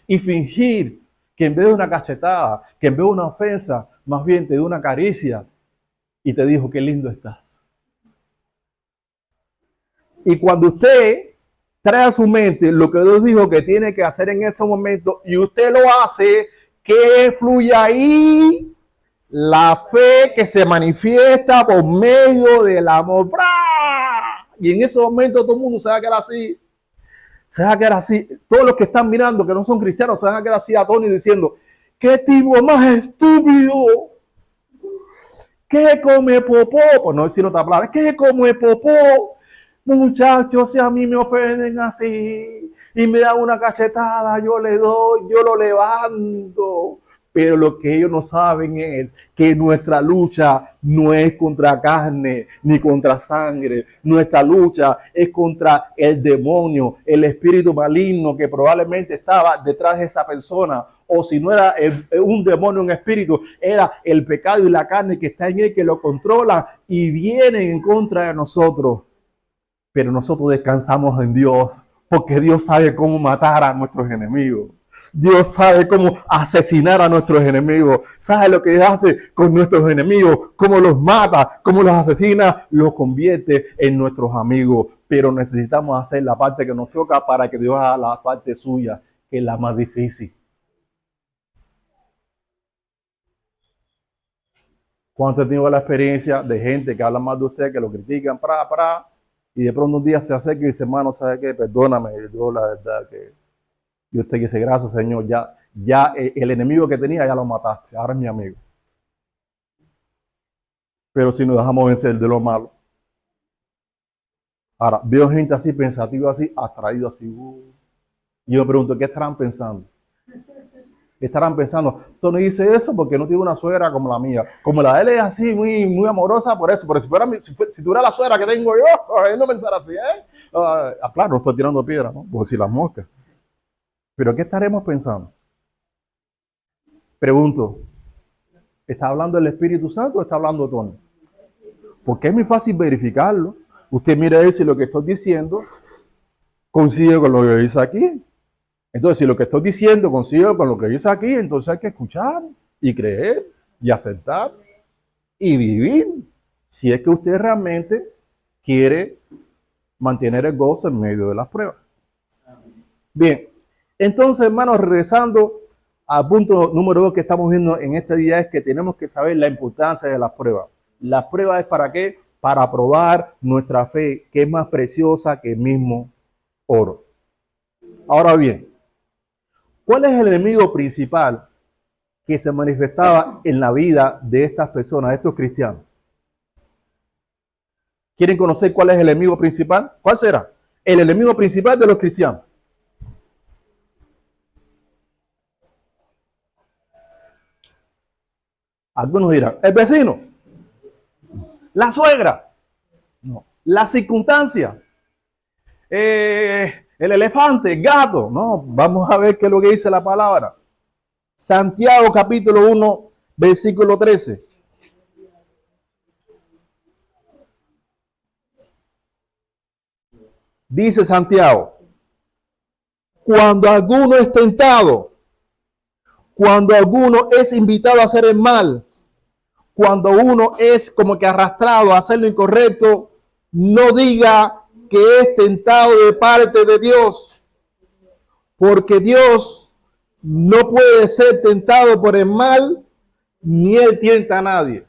Y fingir que en vez de una cachetada, que en vez de una ofensa, más bien te dio una caricia y te dijo qué lindo estás. Y cuando usted trae a su mente lo que Dios dijo que tiene que hacer en ese momento y usted lo hace, que fluye ahí la fe que se manifiesta por medio del amor. ¡Bra! Y en ese momento todo el mundo se va a quedar así. Se va a quedar así. Todos los que están mirando, que no son cristianos, se van a quedar así atónitos diciendo, ¿qué tipo más estúpido? ¿Qué come popó? Por no decir otra palabra. ¿Qué come popó? Muchachos, si a mí me ofenden así y me dan una cachetada, yo le doy, yo lo levanto. Pero lo que ellos no saben es que nuestra lucha no es contra carne ni contra sangre. Nuestra lucha es contra el demonio, el espíritu maligno que probablemente estaba detrás de esa persona. O si no era un demonio, un espíritu, era el pecado y la carne que está en él, que lo controla y viene en contra de nosotros. Pero nosotros descansamos en Dios, porque Dios sabe cómo matar a nuestros enemigos. Dios sabe cómo asesinar a nuestros enemigos. Sabe lo que hace con nuestros enemigos, cómo los mata, cómo los asesina, los convierte en nuestros amigos. Pero necesitamos hacer la parte que nos toca para que Dios haga la parte suya, que es la más difícil. ¿Cuánto he tenido la experiencia de gente que habla mal de usted, que lo critican, y de pronto un día se acerca y dice, hermano, ¿sabe qué? Perdóname, yo la verdad que... Y usted dice, gracias, Señor, ya el enemigo que tenía ya lo mataste, ahora es mi amigo. Pero si nos dejamos vencer de lo malo. Ahora, veo gente así, pensativa así, atraído así. Y yo me pregunto, ¿qué estarán pensando? Estarán pensando, Tony dice eso porque no tiene una suegra como la mía. Como la de él es así, muy, muy amorosa por eso. Pero si tuviera la suegra que tengo yo, él no pensara así, ¿eh? Claro, no estoy tirando piedras, ¿no? Por decir las moscas. Pero ¿qué estaremos pensando? Pregunto, ¿está hablando el Espíritu Santo o está hablando Tony? Porque es muy fácil verificarlo. Usted mira si lo que estoy diciendo coincide con lo que dice aquí. Entonces, si lo que estoy diciendo coincide con lo que dice aquí, entonces hay que escuchar y creer y aceptar y vivir. Si es que usted realmente quiere mantener el gozo en medio de las pruebas. Bien, entonces, hermanos, regresando al punto número 2 que estamos viendo en este día, es que tenemos que saber la importancia de las pruebas. Las pruebas es para qué? Para probar nuestra fe, que es más preciosa que el mismo oro. Ahora bien, ¿cuál es el enemigo principal que se manifestaba en la vida de estas personas, de estos cristianos? ¿Quieren conocer cuál es el enemigo principal? ¿Cuál será? el enemigo principal de los cristianos. Algunos dirán, el vecino, la suegra, no, la circunstancia, el elefante, el gato. No, vamos a ver qué es lo que dice la palabra. Santiago capítulo 1, versículo 13. Dice Santiago, cuando alguno es tentado, cuando alguno es invitado a hacer el mal, cuando uno es como que arrastrado a hacer lo incorrecto, no diga que es tentado de parte de Dios, porque Dios no puede ser tentado por el mal, ni él tienta a nadie.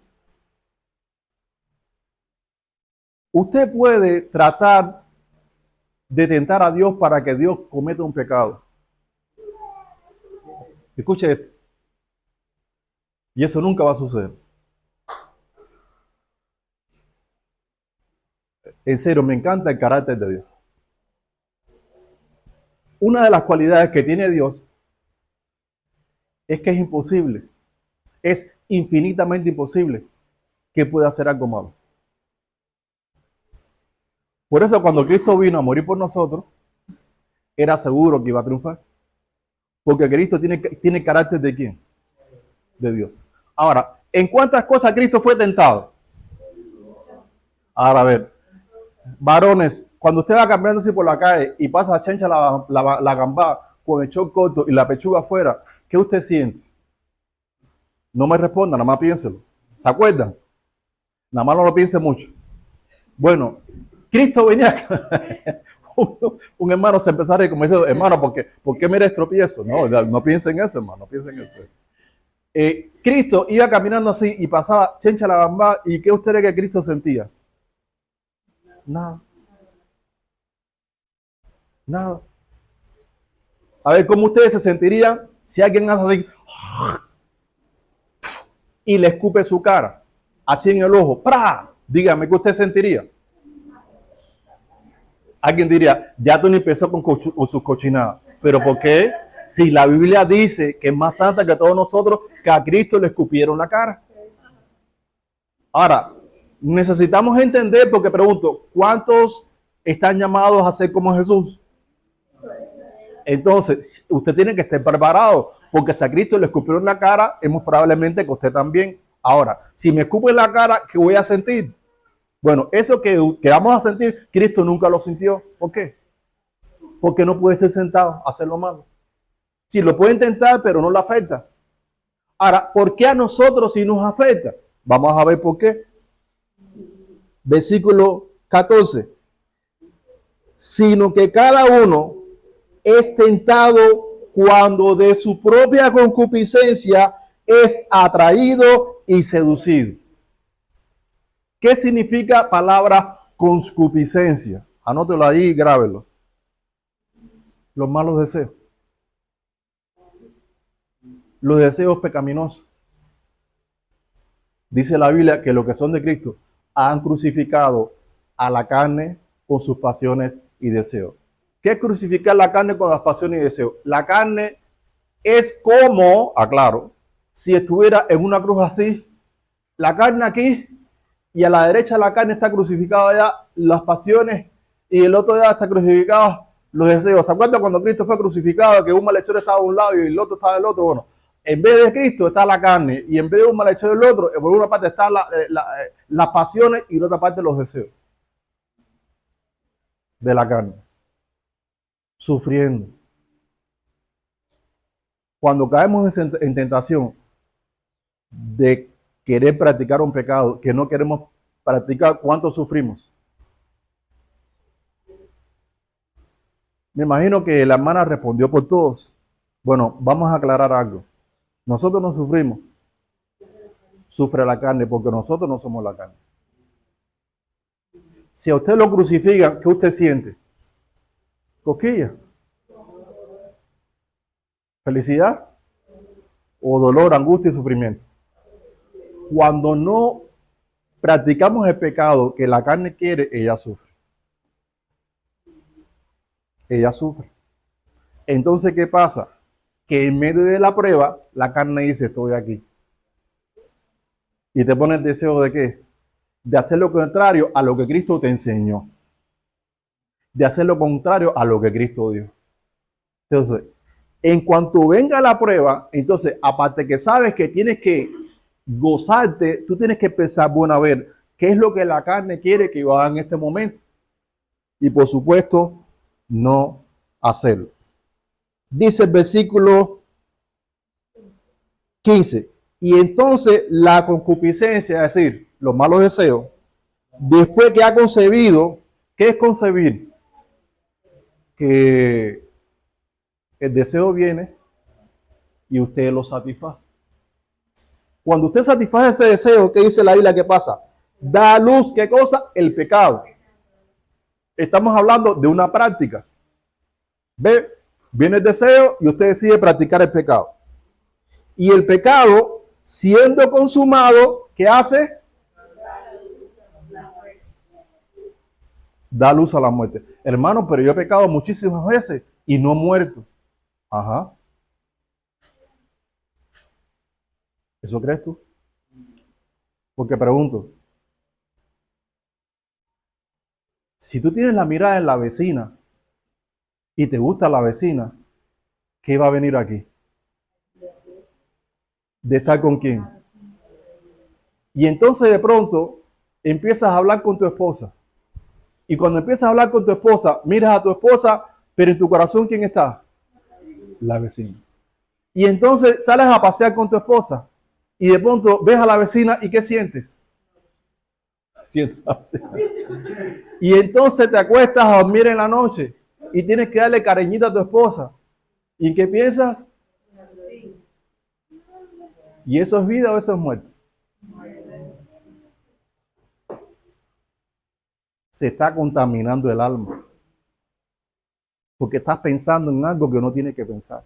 Usted puede tratar de tentar a Dios para que Dios cometa un pecado. Escuche esto. Y eso nunca va a suceder. En serio, me encanta el carácter de Dios. Una de las cualidades que tiene Dios es que es imposible, es infinitamente imposible que pueda hacer algo malo. Por eso cuando Cristo vino a morir por nosotros, era seguro que iba a triunfar. Porque Cristo tiene carácter de ¿quién? De Dios. Ahora, ¿en cuántas cosas Cristo fue tentado? Ahora, a ver, varones, cuando usted va caminando así por la calle y pasa a chancha la gambá con el short corto y la pechuga afuera, ¿qué usted siente? No me responda, nada más piénselo. ¿Se acuerdan? Nada más no lo piense mucho. Bueno, Cristo venía acá. Un hermano se empezó a reír, como dice, hermano, ¿por qué me eres tropiezo? No piensen en eso, hermano, no piensen en eso. Cristo iba caminando así y pasaba chencha la gambá, ¿y qué usted cree que Cristo sentía? Nada. Nada. A ver, ¿cómo ustedes se sentirían si alguien hace así y le escupe su cara, así en el ojo? ¡Pra! Dígame, ¿qué usted sentiría? Alguien diría, ya tú ni empezó con sus cochinadas. ¿Pero por qué? Si la Biblia dice que es más santa que todos nosotros, que a Cristo le escupieron la cara. Ahora, necesitamos entender, porque pregunto, ¿cuántos están llamados a ser como Jesús? Entonces, usted tiene que estar preparado, porque si a Cristo le escupieron la cara, es muy probablemente que usted también. Ahora, si me escupen la cara, ¿qué voy a sentir? Bueno, eso que vamos a sentir, Cristo nunca lo sintió. ¿Por qué? Porque no puede ser sentado a hacer lo malo. Sí, lo puede intentar, pero no le afecta. Ahora, ¿por qué a nosotros sí nos afecta? Vamos a ver por qué. Versículo 14. Sino que cada uno es tentado cuando de su propia concupiscencia es atraído y seducido. ¿Qué significa palabra concupiscencia? Anótelo ahí y grábelo. Los malos deseos. Los deseos pecaminosos. Dice la Biblia que los que son de Cristo han crucificado a la carne con sus pasiones y deseos. ¿Qué es crucificar la carne con las pasiones y deseos? La carne es como, aclaro, si estuviera en una cruz así, la carne aquí y a la derecha la carne está crucificada ya las pasiones y el otro ya está crucificado los deseos. ¿Se acuerdan cuando Cristo fue crucificado que un malhechor estaba de un lado y el otro estaba del otro? Bueno, en vez de Cristo está la carne y en vez de un malhechor del otro, por una parte están las pasiones y por otra parte los deseos de la carne. Sufriendo. Cuando caemos en tentación de querer practicar un pecado que no queremos practicar, ¿cuánto sufrimos? Me imagino que la hermana respondió por todos. Bueno, vamos a aclarar algo. Nosotros no sufrimos. Sufre la carne porque nosotros no somos la carne. Si a usted lo crucifican, ¿qué usted siente? Cosquilla. Felicidad o dolor, angustia y sufrimiento. Cuando no practicamos el pecado que la carne quiere, ella sufre. ella sufre. Entonces, ¿qué pasa? Que en medio de la prueba, la carne dice, estoy aquí. Y te pone el deseo de qué? De hacer lo contrario a lo que Cristo te enseñó. De hacer lo contrario a lo que Cristo dio. Entonces, en cuanto venga la prueba, entonces, aparte que sabes que tienes que gozarte, tú tienes que pensar, bueno, a ver, ¿qué es lo que la carne quiere que yo haga en este momento? Y por supuesto, no hacerlo. Dice el versículo 15. Y entonces la concupiscencia, es decir, los malos deseos, después que ha concebido, ¿qué es concebir? Que el deseo viene y usted lo satisface. Cuando usted satisface ese deseo, ¿qué dice la Biblia que pasa? Da a luz, ¿qué cosa? El pecado. Estamos hablando de una práctica. ¿Ve? Viene el deseo y usted decide practicar el pecado. Y el pecado, siendo consumado, ¿qué hace? Da luz a la muerte. Hermano, pero yo he pecado muchísimas veces y no he muerto. Ajá. ¿Eso crees tú? Porque pregunto, si tú tienes la mirada en la vecina y te gusta la vecina, ¿qué va a venir aquí? ¿De estar con quién? Y entonces de pronto empiezas a hablar con tu esposa. Y cuando empiezas a hablar con tu esposa, miras a tu esposa, pero en tu corazón, ¿quién está? La vecina. Y entonces sales a pasear con tu esposa y de pronto ves a la vecina y ¿qué sientes? Sientes la vecina. Y entonces te acuestas a dormir en la noche y tienes que darle cariñito a tu esposa. ¿Y en qué piensas? ¿Y eso es vida o eso es muerte? Se está contaminando el alma. Porque estás pensando en algo que no tienes que pensar.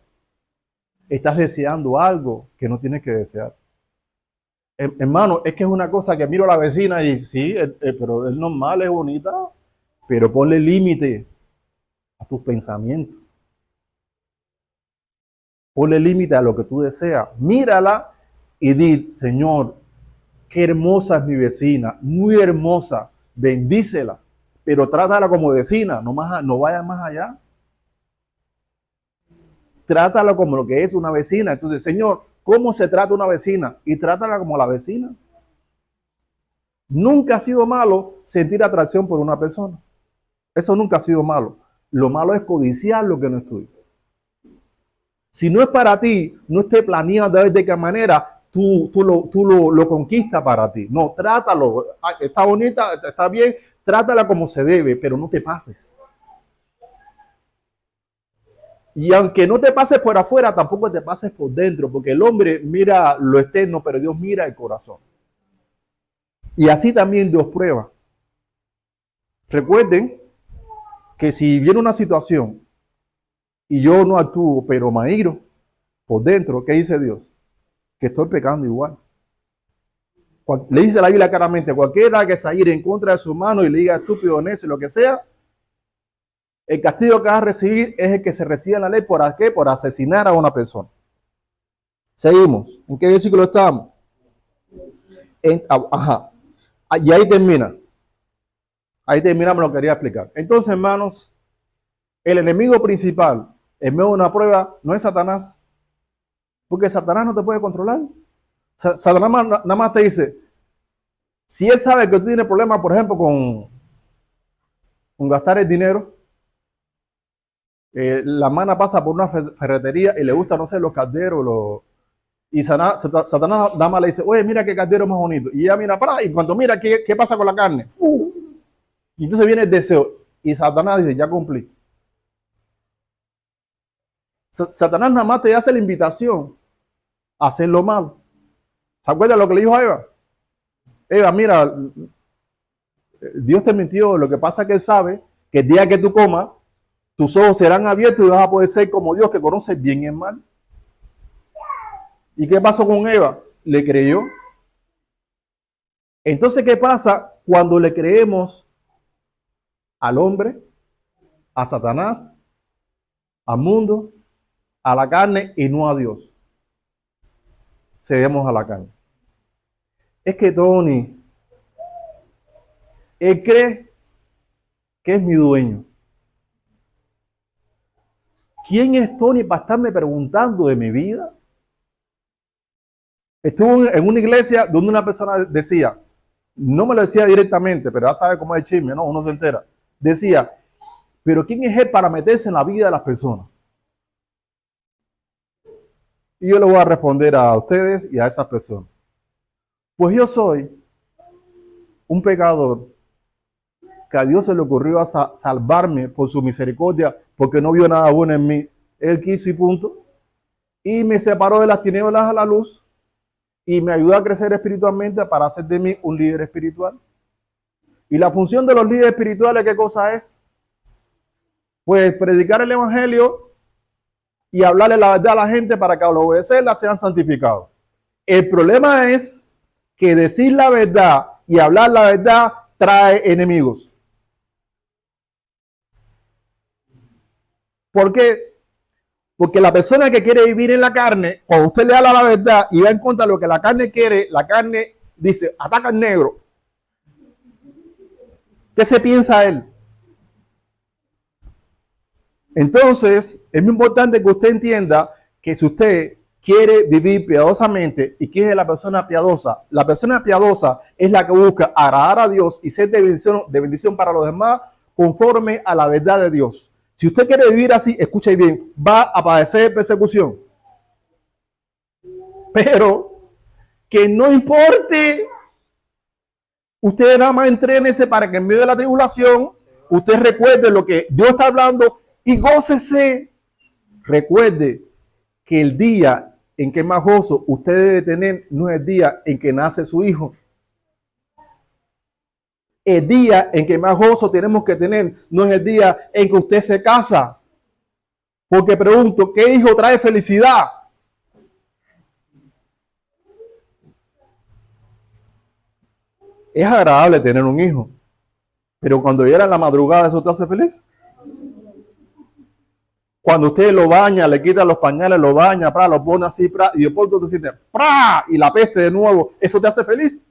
Estás deseando algo que no tienes que desear. Hermano, es que es una cosa que miro a la vecina y sí, pero es normal, es bonita, pero ponle límite a tus pensamientos. Ponle límite a lo que tú deseas. Mírala y di, Señor, qué hermosa es mi vecina, muy hermosa, bendícela, pero trátala como vecina, no vaya más allá. Trátala como lo que es una vecina. Entonces, Señor, ¿cómo se trata una vecina? Y trátala como la vecina. Nunca ha sido malo sentir atracción por una persona. Eso nunca ha sido malo. Lo malo es codiciar lo que no es tuyo. Si no es para ti, no esté planeado de ver de qué manera tú lo conquistas para ti. No, trátalo. Está bonita, está bien, trátala como se debe, pero no te pases. Y aunque no te pases por afuera, tampoco te pases por dentro, porque el hombre mira lo externo, pero Dios mira el corazón. Y así también Dios prueba. Recuerden que si viene una situación y yo no actúo, pero me airo por dentro, ¿qué dice Dios? Que estoy pecando igual. Le dice la Biblia claramente, cualquiera que se aire en contra de su hermano y le diga estúpido, necio, lo que sea, el castigo que va a recibir es el que se recibe en la ley. ¿Por qué? Por asesinar a una persona. Seguimos. ¿En qué versículo estamos? Ajá. Y ahí termina. Ahí terminamos lo que quería explicar. Entonces, hermanos, el enemigo principal en medio de una prueba no es Satanás. Porque Satanás no te puede controlar. Satanás nada más te dice, si él sabe que tú tienes problemas, por ejemplo, con gastar el dinero, la mana pasa por una ferretería y le gusta, no sé, los calderos, y Satanás nada más le dice, oye, mira qué caldero más bonito. Y ella mira, y cuando mira, ¿qué pasa con la carne? Y entonces viene el deseo. Y Satanás dice, ya cumplí. Satanás nada más te hace la invitación a hacer lo malo. ¿Se acuerdan lo que le dijo a Eva? Eva, mira, Dios te mintió. Lo que pasa es que Él sabe que el día que tú comas, tus ojos serán abiertos y vas a poder ser como Dios, que conoce bien y el mal. ¿Y qué pasó con Eva? Le creyó. Entonces, ¿qué pasa cuando le creemos al hombre, a Satanás al mundo, a la carne y no a Dios. Cedemos a la carne. Es que Tony, él cree que es mi dueño. ¿Quién es Tony para estarme preguntando de mi vida? Estuve en una iglesia donde una persona decía, no me lo decía directamente, pero ya sabe cómo es el chisme, ¿no? Uno se entera. Decía, pero ¿quién es él para meterse en la vida de las personas? Y yo le voy a responder a ustedes y a esas personas. Pues yo soy un pecador que a Dios se le ocurrió a salvarme por su misericordia, porque no vio nada bueno en mí. Él quiso y punto. Y me separó de las tinieblas a la luz y me ayudó a crecer espiritualmente para hacer de mí un líder espiritual. Y la función de los líderes espirituales, ¿qué cosa es? Pues predicar el evangelio y hablarle la verdad a la gente para que al obedecerla sean santificados. El problema es que decir la verdad y hablar la verdad trae enemigos. ¿Por qué? Porque la persona que quiere vivir en la carne, cuando usted le habla la verdad y va en contra de lo que la carne quiere, la carne dice, ataca al negro. ¿Qué se piensa él? Entonces, es muy importante que usted entienda que si usted quiere vivir piadosamente, ¿y quién es la persona piadosa? La persona piadosa es la que busca agradar a Dios y ser de bendición para los demás conforme a la verdad de Dios. Si usted quiere vivir así, escuche bien, va a padecer persecución. Pero que no importe, usted nada más entrénese para que en medio de la tribulación, usted recuerde lo que Dios está hablando y gócese. Recuerde que el día en que más gozo usted debe tener no es el día en que nace su hijo. El día en que más gozo tenemos que tener no es el día en que usted se casa. Porque pregunto, ¿qué hijo trae felicidad? Es agradable tener un hijo, pero cuando llega la madrugada, ¿eso te hace feliz? Cuando usted lo baña, le quita los pañales, lo baña, lo pone así, y después tú te sientes, y la peste de nuevo, ¿eso te hace feliz?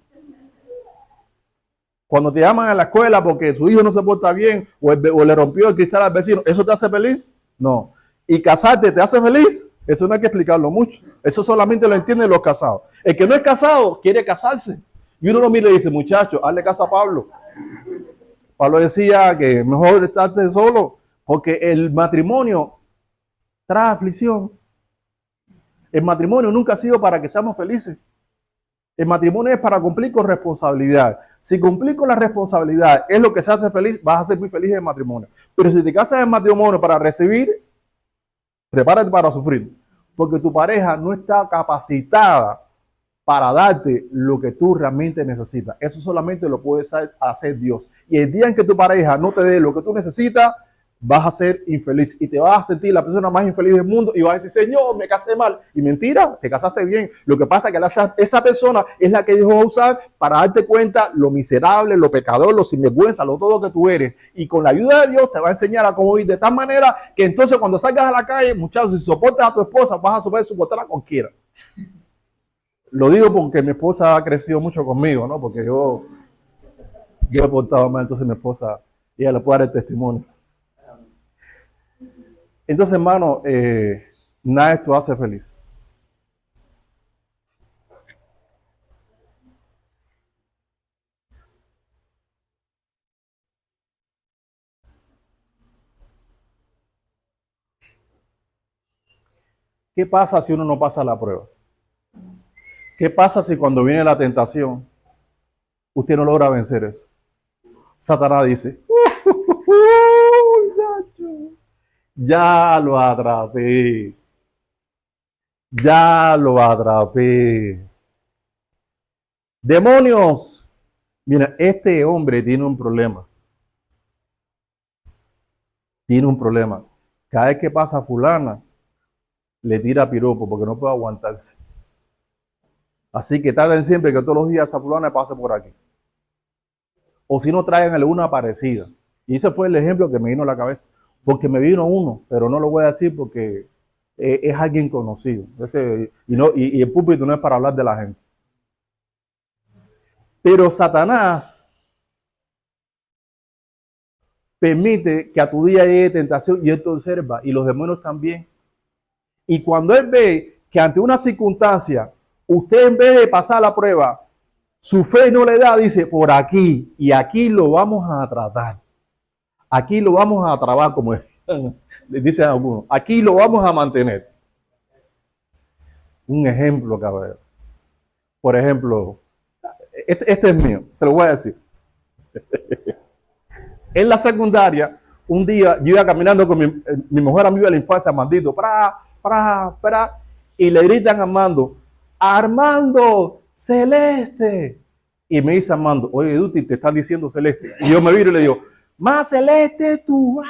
Cuando te llaman a la escuela porque su hijo no se porta bien o le rompió el cristal al vecino, ¿eso te hace feliz? No. ¿Y casarte te hace feliz? Eso no hay que explicarlo mucho. Eso solamente lo entienden los casados. El que no es casado quiere casarse. Y uno lo mira y dice, muchacho, hazle caso a Pablo. Pablo decía que mejor estarse solo porque el matrimonio trae aflicción. El matrimonio nunca ha sido para que seamos felices. El matrimonio es para cumplir con responsabilidad. Si cumplir con la responsabilidad es lo que se hace feliz, vas a ser muy feliz en el matrimonio. Pero si te casas en matrimonio para recibir, prepárate para sufrir. Porque tu pareja no está capacitada para darte lo que tú realmente necesitas. Eso solamente lo puede hacer Dios. Y el día en que tu pareja no te dé lo que tú necesitas, vas a ser infeliz y te vas a sentir la persona más infeliz del mundo y vas a decir, Señor, me casé mal. Y mentira, te casaste bien. Lo que pasa es que esa persona es la que Dios va a usar para darte cuenta lo miserable, lo pecador, lo sinvergüenza, lo todo que tú eres. Y con la ayuda de Dios te va a enseñar a cómo vivir de tal manera que entonces cuando salgas a la calle, muchachos, si soportas a tu esposa, vas a poder soportarla con quiera. Lo digo porque mi esposa ha crecido mucho conmigo, ¿no? Porque yo he portado mal, entonces mi esposa, ella le puede dar el testimonio. Entonces, hermano, nada de esto hace feliz. ¿Qué pasa si uno no pasa la prueba? ¿Qué pasa si cuando viene la tentación, usted no logra vencer eso? Satanás dice, ya lo atrapé. Ya lo atrapé. Demonios. Mira, este hombre tiene un problema. Tiene un problema. Cada vez que pasa fulana, le tira piropo porque no puede aguantarse. Así que tarden siempre que todos los días esa fulana pase por aquí. O si no, traen alguna parecida. Y ese fue el ejemplo que me vino a la cabeza. porque me vino uno, pero no lo voy a decir porque es alguien conocido. Y el púlpito no es para hablar de la gente. Pero Satanás permite que a tu día llegue tentación y él te observa, y los demonios también. Y cuando él ve que ante una circunstancia, usted en vez de pasar la prueba, su fe no le da, dice, por aquí, y aquí lo vamos a tratar. Aquí lo vamos a trabar, como dicen algunos. Aquí lo vamos a mantener. Un ejemplo, caballero. Por ejemplo, este es mío, se lo voy a decir. En la secundaria, un día yo iba caminando con mi mejor amigo de la infancia, Armandito, y le gritan a Armando, Celeste. Y me dice Armando, oye, Duty, te están diciendo Celeste. Y yo me viro y le digo, más Celeste tú.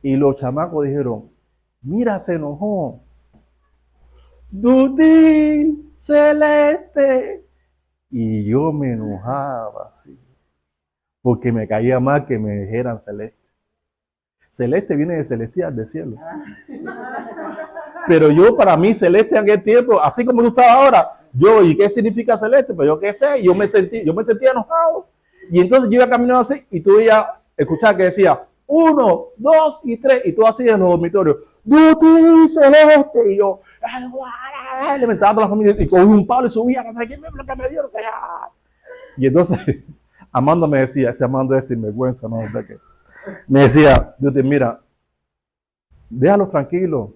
Y los chamacos dijeron, mira, se enojó. Duty, Celeste. Y yo me enojaba así, porque me caía mal que me dijeran Celeste. Celeste viene de celestial, de cielo. Pero yo, para mí, Celeste en aquel tiempo, así como tú estás ahora, ¿y qué significa Celeste? Pues yo qué sé, yo me sentía enojado. Y entonces yo iba caminando así, y tú ya escuchabas que decía, 1, 2 y 3, y tú así en los dormitorios, Duty, Celeste, y yo, le metaba a toda la familia, y cogí un palo y subía, no sé qué me dieron. Y entonces, Amando me decía, ese Amando es sinvergüenza, ¿no? Me decía, Duty, mira, déjalos tranquilos.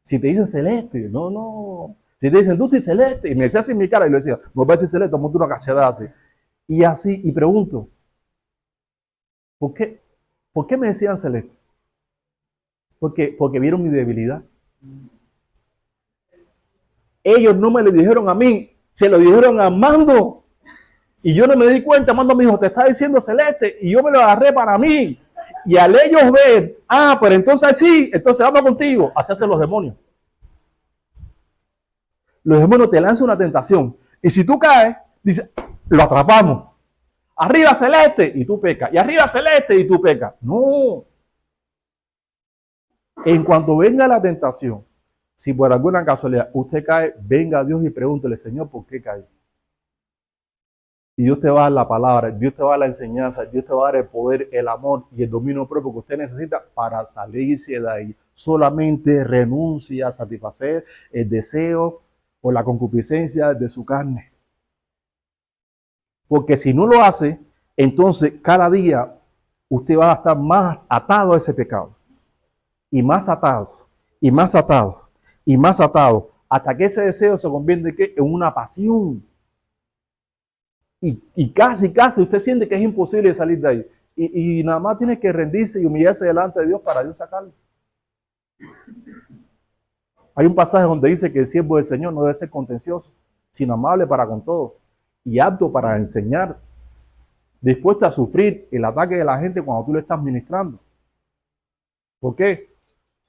Si te dicen Celeste, no. Si te dicen Duty, Celeste, y me decía así en mi cara, y le decía, no voy a decir Celeste, monto una cachada así. Y así, y pregunto, ¿por qué me decían Celeste? Porque vieron mi debilidad. Ellos no me lo dijeron a mí, se lo dijeron a Armando. Y yo no me di cuenta. Armando me dijo, te está diciendo Celeste, y yo me lo agarré para mí. Y al ellos ver, pero entonces sí, entonces vamos contigo. Así hacen los demonios. Los demonios te lanzan una tentación. Y si tú caes, dice, lo atrapamos. Arriba Celeste, y tú pecas. Y arriba Celeste, y tú pecas. No. En cuanto venga la tentación, si por alguna casualidad usted cae, venga a Dios y pregúntele, Señor, ¿por qué caí? Y Dios te va a dar la palabra, Dios te va a dar la enseñanza, Dios te va a dar el poder, el amor y el dominio propio que usted necesita para salirse de ahí. Solamente renuncia a satisfacer el deseo o la concupiscencia de su carne. Porque si no lo hace, entonces cada día usted va a estar más atado a ese pecado. Y más atado, y más atado, y más atado, hasta que ese deseo se convierte en una pasión. Y casi usted siente que es imposible salir de ahí. Y nada más tiene que rendirse y humillarse delante de Dios para Dios sacarlo. Hay un pasaje donde dice que el siervo del Señor no debe ser contencioso, sino amable para con todos y apto para enseñar, dispuesto a sufrir el ataque de la gente cuando tú le estás ministrando. ¿Por qué?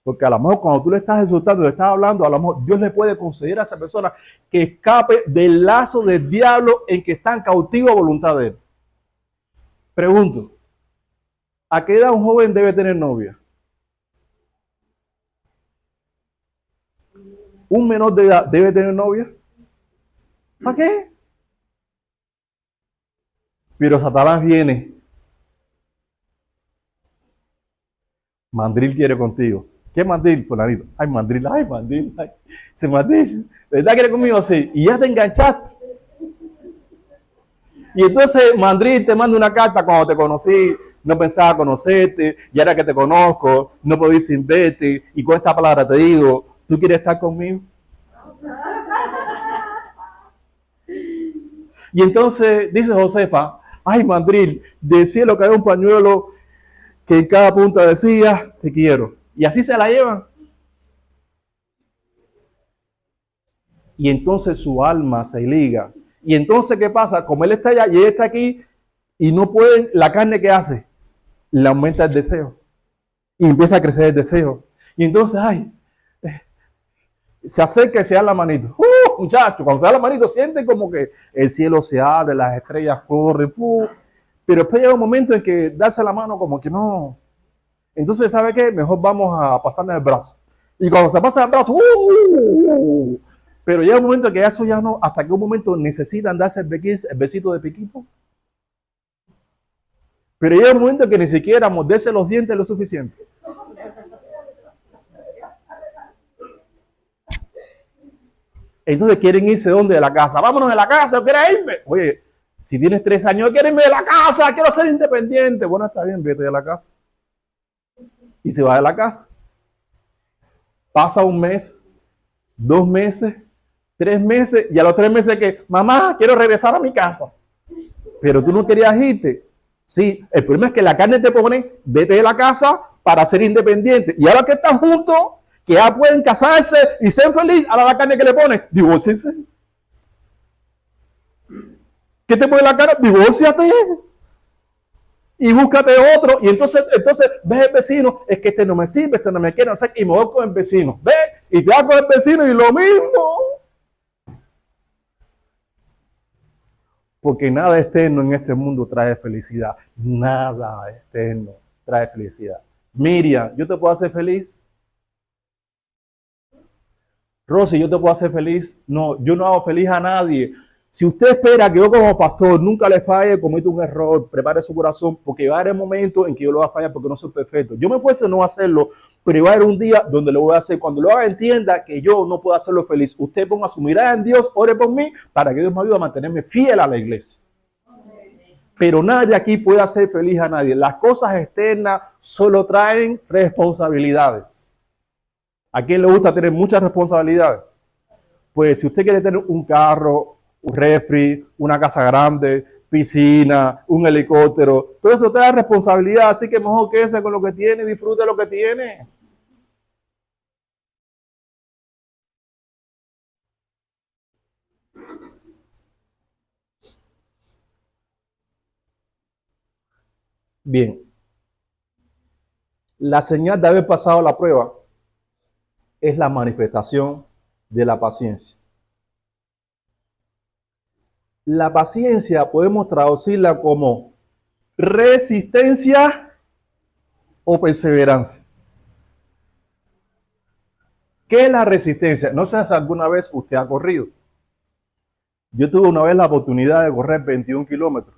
Porque a lo mejor cuando tú le estás exhortando, le estás hablando, a lo mejor Dios le puede conceder a esa persona que escape del lazo del diablo en que están cautivos a voluntad de él. Pregunto, ¿a qué edad un joven debe tener novia? ¿Un menor de edad debe tener novia? ¿Para qué? Pero Satanás viene. Mandril quiere contigo. ¿Qué mandril, fulanito? Ay, mandril. Ese mandril. ¿Verdad que quiere conmigo? Sí. Y ya te enganchaste. Y entonces mandril te manda una carta cuando te conocí. No pensaba conocerte. Y ahora que te conozco, no puedo ir sin verte. Y con esta palabra te digo, ¿tú quieres estar conmigo? Y entonces dice Josefa, ay, mandril, del cielo cae un pañuelo que en cada punta decía, te quiero. Y así se la llevan. Y entonces su alma se liga. Y entonces, ¿qué pasa? Como él está allá y ella está aquí, y no pueden, la carne, ¿qué hace? Le aumenta el deseo. Y empieza a crecer el deseo. Y entonces, se acerca y se da la manito. Muchachos, cuando se da la manito, sienten como que el cielo se abre, las estrellas corren. Pero después llega un momento en que darse la mano como que no. Entonces, ¿sabe qué? Mejor vamos a pasarle el brazo. Y cuando se pasa el brazo, pero llega un momento que eso ya no, hasta que un momento necesitan darse el besito de piquito. Pero llega un momento que ni siquiera morderse los dientes lo suficiente. Entonces quieren irse ¿dónde? De la casa. Vámonos de la casa, ¿quieres irme? Oye, si tienes 3 años, quiero irme de la casa, quiero ser independiente. Bueno, está bien, vete de la casa. Y se va de la casa. Pasa 1 mes, 2 meses, 3 meses, y a los 3 meses que, mamá, quiero regresar a mi casa. Pero tú no querías irte. Sí, el problema es que la carne te pone, vete de la casa para ser independiente. Y ahora que están juntos, que ya pueden casarse y ser felices, ahora la carne que le pone, divórciense. ¿Qué te pone la cara? Divórciate. Y búscate otro. Y entonces ves el vecino, es que este no me sirve, este no me quiere, no sé, y me voy con el vecino. Ve, y te vas con el vecino y lo mismo. Porque nada externo en este mundo trae felicidad. Nada externo trae felicidad. Miriam, ¿yo te puedo hacer feliz? Rosy, ¿yo te puedo hacer feliz? No, yo no hago feliz a nadie. Si usted espera que yo como pastor nunca le falle, cometa un error, prepare su corazón, porque va a haber el momento en que yo lo voy a fallar porque no soy perfecto. Yo me esfuerzo en no hacerlo, pero va a haber un día donde lo voy a hacer. Cuando lo haga, entienda que yo no puedo hacerlo feliz. Usted ponga su mirada en Dios, ore por mí, para que Dios me ayude a mantenerme fiel a la iglesia. Pero nadie aquí puede hacer feliz a nadie. Las cosas externas solo traen responsabilidades. ¿A quién le gusta tener muchas responsabilidades? Pues si usted quiere tener un carro, un refri, una casa grande, piscina, un helicóptero, todo eso te da responsabilidad, así que mejor quédese con lo que tiene y disfrute lo que tiene. Bien, la señal de haber pasado la prueba es la manifestación de la paciencia. La paciencia podemos traducirla como resistencia o perseverancia. ¿Qué es la resistencia? No sé si alguna vez usted ha corrido. Yo tuve una vez la oportunidad de correr 21 kilómetros.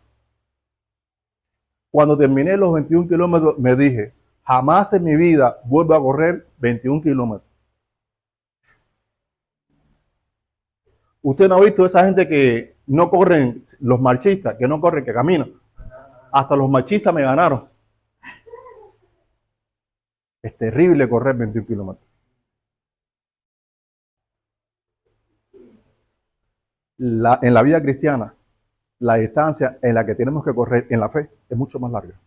Cuando terminé los 21 kilómetros, me dije, jamás en mi vida vuelvo a correr 21 kilómetros. Usted no ha visto esa gente que no corren, los marchistas, que no corren, que caminan. Hasta los marchistas me ganaron. Es terrible correr 21 kilómetros. En la vida cristiana, la distancia en la que tenemos que correr en la fe es mucho más larga.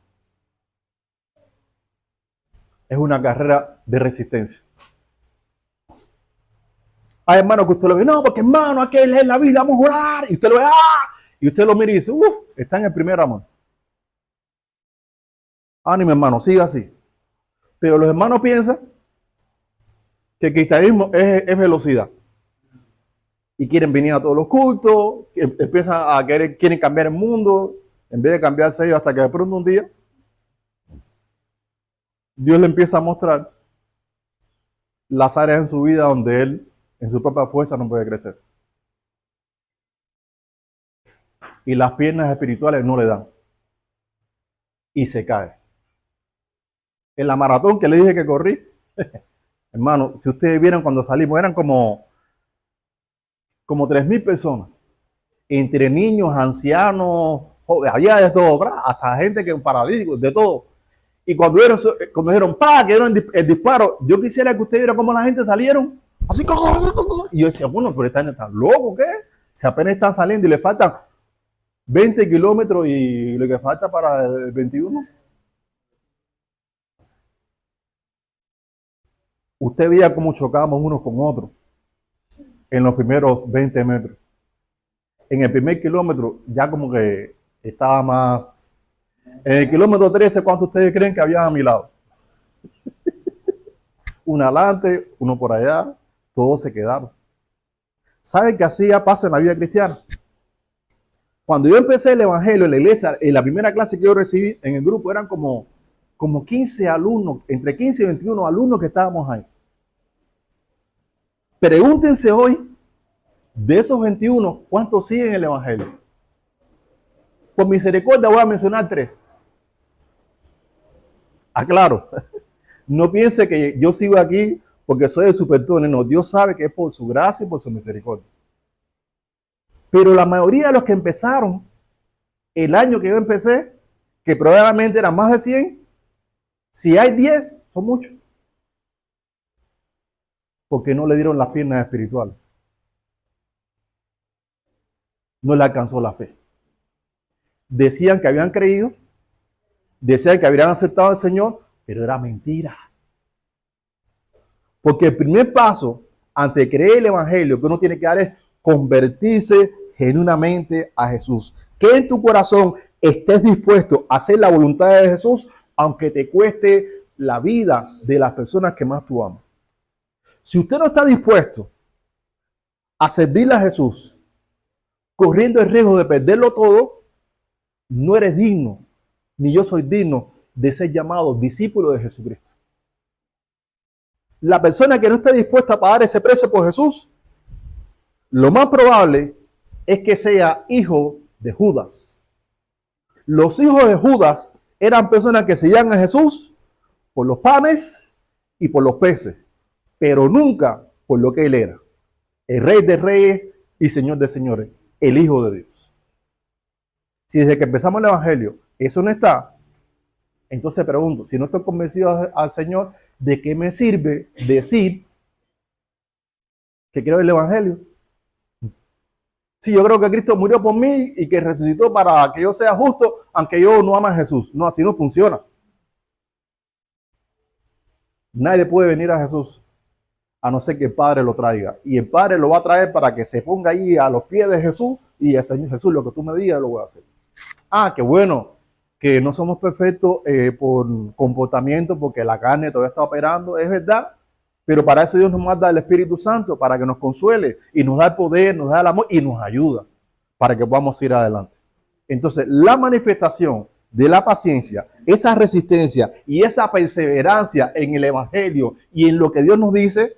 Es una carrera de resistencia. Hay hermanos que usted lo ve, no, porque hermano, hay que leer la Biblia, vamos a orar. Y usted lo ve, y usted lo mira y dice, está en el primer amor. Ánimo, hermano, siga así. Pero los hermanos piensan que el cristianismo es velocidad. Y quieren venir a todos los cultos, empiezan a quieren cambiar el mundo, en vez de cambiarse ellos, hasta que de pronto un día Dios le empieza a mostrar las áreas en su vida donde él, en su propia fuerza, no puede crecer. Y las piernas espirituales no le dan. Y se cae. En la maratón que le dije que corrí, hermano, si ustedes vieron cuando salimos, eran como 3,000 personas. Entre niños, ancianos, había de todo, ¿verdad? Hasta gente que paralíticos, de todo. Y cuando dijeron, que dieron el disparo, yo quisiera que usted viera cómo la gente salieron. Así, y yo decía, bueno, pero están locos, ¿qué? Si apenas están saliendo y le faltan 20 kilómetros y lo que falta para el 21. Usted veía cómo chocábamos unos con otros en los primeros 20 metros. En el primer kilómetro ya como que estaba más. En el kilómetro 13, ¿cuántos ustedes creen que había a mi lado? Uno adelante, uno por allá, todos se quedaron. ¿Saben qué así ya pasa en la vida cristiana? Cuando yo empecé el evangelio en la iglesia, en la primera clase que yo recibí en el grupo eran como como 15 alumnos, entre 15 y 21 alumnos que estábamos ahí. Pregúntense hoy, de esos 21, ¿cuántos siguen el Evangelio? Por misericordia voy a mencionar 3. Aclaro, no piense que yo sigo aquí porque soy el supertone. No, Dios sabe que es por su gracia y por su misericordia. Pero la mayoría de los que empezaron el año que yo empecé, que probablemente eran más de 100, si hay 10, son muchos. Porque no le dieron las piernas espirituales. No le alcanzó la fe. Decían que habían creído, decían que habrían aceptado al Señor, pero era mentira. Porque el primer paso ante creer el Evangelio que uno tiene que dar es convertirse genuinamente a Jesús. Que en tu corazón estés dispuesto a hacer la voluntad de Jesús, aunque te cueste la vida de las personas que más tú amas. Si usted no está dispuesto a servirle a Jesús, corriendo el riesgo de perderlo todo, no eres digno, ni yo soy digno de ser llamado discípulo de Jesucristo. La persona que no esté dispuesta a pagar ese precio por Jesús, lo más probable es que sea hijo de Judas. Los hijos de Judas eran personas que seguían a Jesús por los panes y por los peces, pero nunca por lo que él era. El Rey de Reyes y Señor de Señores, el Hijo de Dios. Si desde que empezamos el Evangelio eso no está, entonces pregunto, si no estoy convencido al Señor, ¿de qué me sirve decir que creo en el Evangelio? Si yo creo que Cristo murió por mí y que resucitó para que yo sea justo, aunque yo no ame a Jesús. No, así no funciona. Nadie puede venir a Jesús a no ser que el Padre lo traiga. Y el Padre lo va a traer para que se ponga ahí a los pies de Jesús y el Señor Jesús, lo que tú me digas, lo voy a hacer. Qué bueno que no somos perfectos por comportamiento, porque la carne todavía está operando, es verdad. Pero para eso Dios nos manda el Espíritu Santo, para que nos consuele y nos da el poder, nos da el amor y nos ayuda para que podamos ir adelante. Entonces, la manifestación de la paciencia, esa resistencia y esa perseverancia en el Evangelio y en lo que Dios nos dice,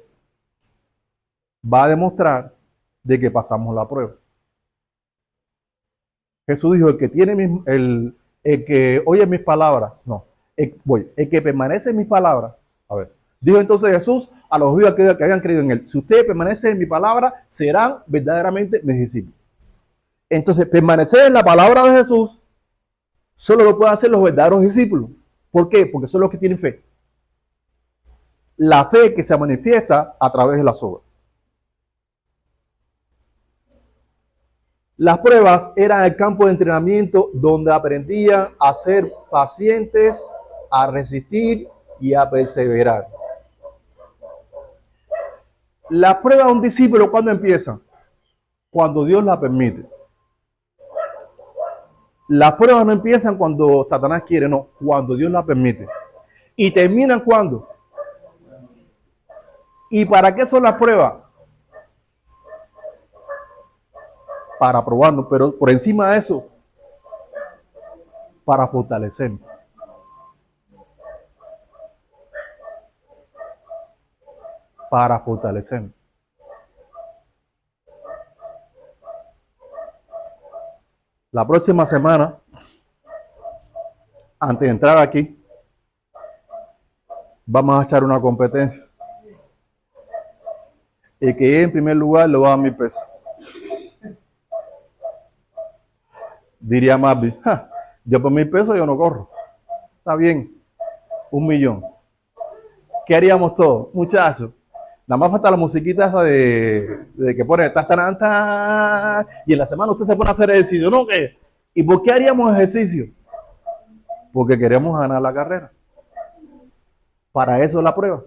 va a demostrar de que pasamos la prueba. Jesús dijo, el que oye mis palabras, el que permanece en mis palabras, dijo entonces Jesús a los judíos que habían creído en él, si ustedes permanecen en mi palabra, serán verdaderamente mis discípulos. Entonces, permanecer en la palabra de Jesús solo lo pueden hacer los verdaderos discípulos. ¿Por qué? Porque son los que tienen fe. La fe que se manifiesta a través de las obras. Las pruebas eran el campo de entrenamiento donde aprendían a ser pacientes, a resistir y a perseverar. Las pruebas de un discípulo, ¿cuándo empiezan? Cuando Dios la permite. Las pruebas no empiezan cuando Satanás quiere, no, cuando Dios la permite. ¿Y terminan cuándo? ¿Y para qué son las pruebas? Para probarnos, pero por encima de eso, para fortalecernos. Para fortalecernos. La próxima semana, antes de entrar aquí, vamos a echar una competencia. El que llegue en primer lugar le va a dar 1,000 pesos. Diría Marvin, yo por 1,000 pesos yo no corro. Está bien, 1,000,000. ¿Qué haríamos todos? Muchachos, nada más falta la musiquita esa de que pone tan, y en la semana usted se pone a hacer ejercicio, ¿no? ¿Qué? ¿Y por qué haríamos ejercicio? Porque queremos ganar la carrera. Para eso es la prueba.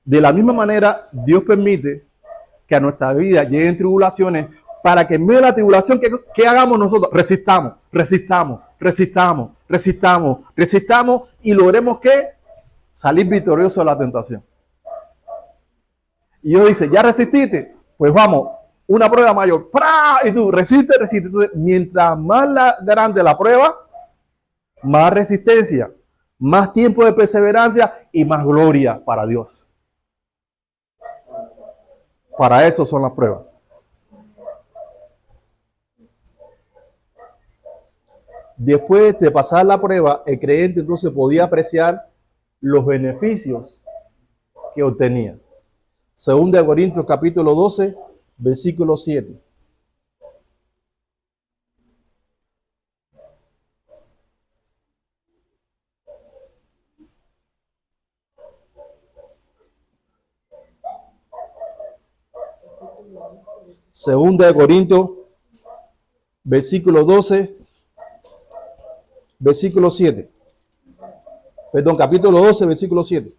De la misma manera, Dios permite que a nuestra vida lleguen tribulaciones para que en medio de la tribulación, ¿qué hagamos nosotros? Resistamos y logremos ¿qué? Salir victoriosos de la tentación. Y Dios dice, ¿ya resististe? Pues vamos, una prueba mayor. ¡Pra! Y tú resiste. Entonces, mientras más grande la prueba, más resistencia. más tiempo de perseverancia y más gloria para Dios. Para eso son las pruebas. Después de pasar la prueba, el creyente entonces podía apreciar los beneficios que obtenía. Segunda de Corintios capítulo 12, versículo 7. Segunda de Corintios, versículo 12, versículo 7. Perdón, capítulo 12, versículo 7.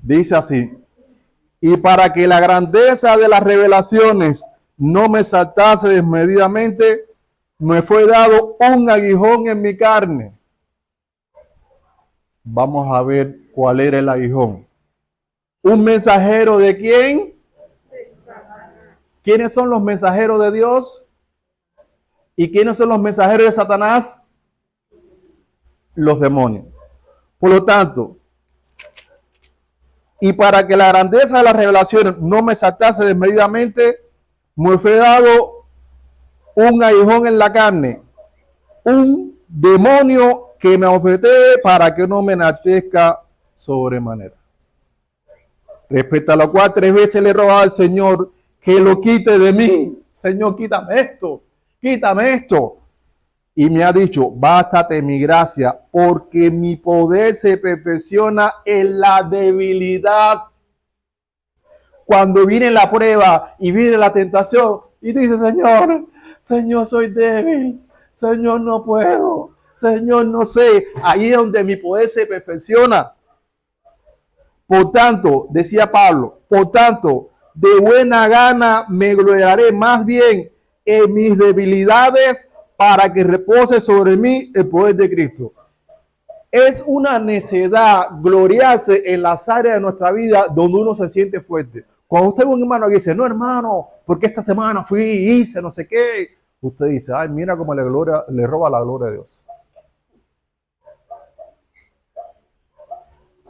Dice así: y para que la grandeza de las revelaciones no me saltase desmedidamente, me fue dado un aguijón en mi carne. Vamos a ver cuál era el aguijón. ¿Un mensajero de quién? ¿Quiénes son los mensajeros de Dios? ¿Y quiénes son los mensajeros de Satanás? Los demonios. Por lo tanto, y para que la grandeza de las revelaciones no me saltase desmedidamente, me fue dado un aguijón en la carne, un demonio que me ofrece para que no me enaltezca sobremanera. Respecto a lo cual 3 veces le he rogado al Señor que lo quite de mí. Señor, quítame esto, quítame esto. Y me ha dicho: bástate mi gracia, porque mi poder se perfecciona en la debilidad. Cuando viene la prueba y viene la tentación y tú dices: Señor, soy débil, Señor, no puedo, Señor, no sé. Ahí es donde mi poder se perfecciona. Por tanto, decía Pablo, por tanto, de buena gana me gloriaré más bien en mis debilidades, para que repose sobre mí el poder de Cristo. Es una necedad gloriarse en las áreas de nuestra vida donde uno se siente fuerte. Cuando usted ve un hermano que dice: no, hermano, porque esta semana fui, hice no sé qué, usted dice: ay, mira cómo le roba la gloria a Dios.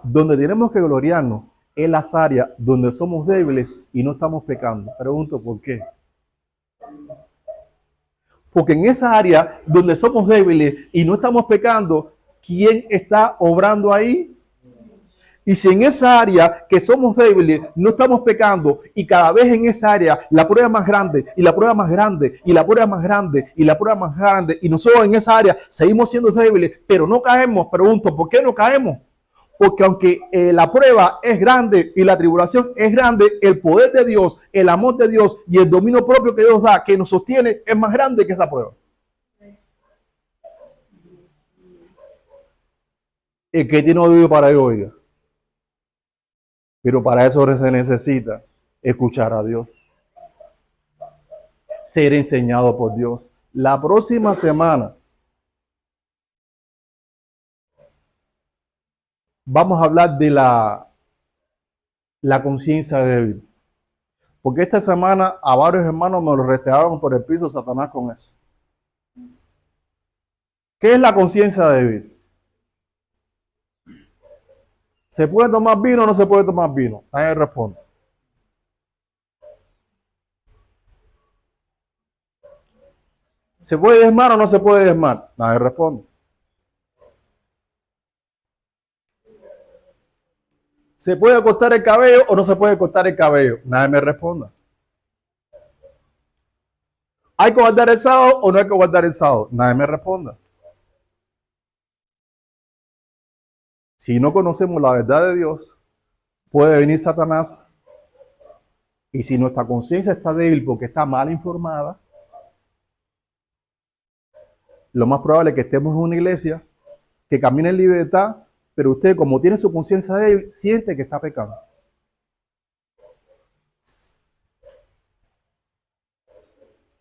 Donde tenemos que gloriarnos en las áreas donde somos débiles y no estamos pecando. Pregunto: ¿por qué? Porque en esa área donde somos débiles y no estamos pecando, ¿quién está obrando ahí? Y si en esa área que somos débiles no estamos pecando, y cada vez en esa área la prueba más grande y la prueba más grande y la prueba más grande y la prueba más grande, y nosotros en esa área seguimos siendo débiles, pero no caemos, pregunto: ¿por qué no caemos? Porque aunque la prueba es grande y la tribulación es grande, el poder de Dios, el amor de Dios y el dominio propio que Dios da, que nos sostiene, es más grande que esa prueba. El que tiene oído para ello, oiga. Pero para eso se necesita escuchar a Dios, ser enseñado por Dios. La próxima semana vamos a hablar de la conciencia débil. Porque esta semana a varios hermanos me lo restregaron por el piso Satanás con eso. ¿Qué es la conciencia débil? ¿Se puede tomar vino o no se puede tomar vino? Nadie responde. ¿Se puede desmar o no se puede desmar? Nadie responde. ¿Se puede cortar el cabello o no se puede cortar el cabello? Nadie me responda. ¿Hay que guardar el sábado o no hay que guardar el sábado? Nadie me responda. Si no conocemos la verdad de Dios, puede venir Satanás, y si nuestra conciencia está débil porque está mal informada, lo más probable es que estemos en una iglesia que camina en libertad, pero usted, como tiene su conciencia débil, siente que está pecando.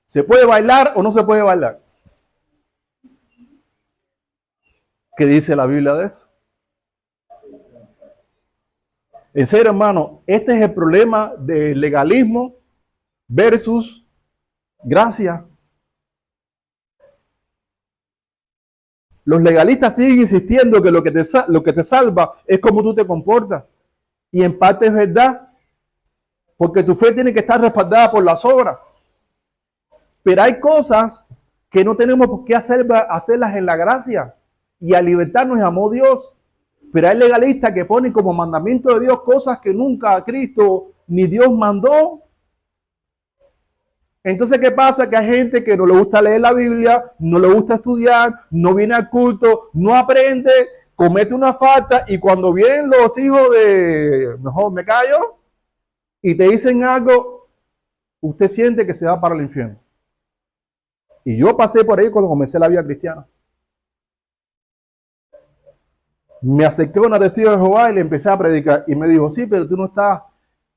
¿Se puede bailar o no se puede bailar? ¿Qué dice la Biblia de eso? En serio, hermano, este es el problema del legalismo versus gracia. Los legalistas siguen insistiendo que lo que te salva es cómo tú te comportas. Y en parte es verdad, porque tu fe tiene que estar respaldada por las obras. Pero hay cosas que no tenemos por qué hacerlas en la gracia. Y a libertad nos llamó Dios. Pero hay legalistas que ponen como mandamiento de Dios cosas que nunca Cristo ni Dios mandó. Entonces, ¿qué pasa? Que hay gente que no le gusta leer la Biblia, no le gusta estudiar, no viene al culto, no aprende, comete una falta y cuando vienen los hijos de, mejor me callo, y te dicen algo, usted siente que se va para el infierno. Y yo pasé por ahí cuando comencé la vida cristiana. Me acerqué a una testigo de Jehová y le empecé a predicar y me dijo, sí, pero tú no estás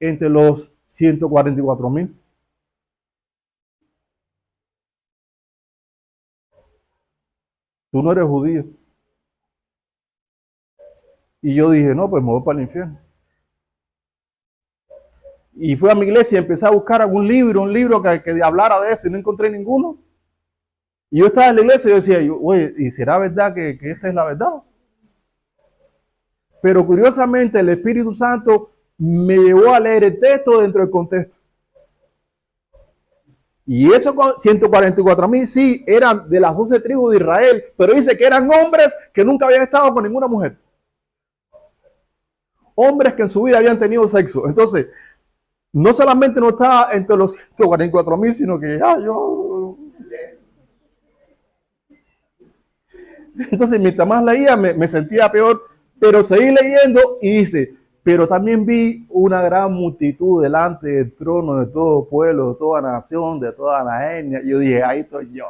entre los 144,000. Tú no eres judío. Y yo dije, no, pues me voy para el infierno. Y fui a mi iglesia y empecé a buscar algún libro, un libro que hablara de eso y no encontré ninguno. Y yo estaba en la iglesia y yo decía, oye, ¿y será verdad que esta es la verdad? Pero curiosamente el Espíritu Santo me llevó a leer el texto dentro del contexto. Y esos 144,000 sí eran de las 12 tribus de Israel, pero dice que eran hombres que nunca habían estado con ninguna mujer. Hombres que en su vida habían tenido sexo. Entonces, no solamente no estaba entre los 144,000, sino que yo. Entonces, mientras más leía, me sentía peor, pero seguí leyendo y dice, pero también vi una gran multitud delante del trono de todo pueblo, de toda nación, de toda la etnia. Y yo dije, ahí estoy yo.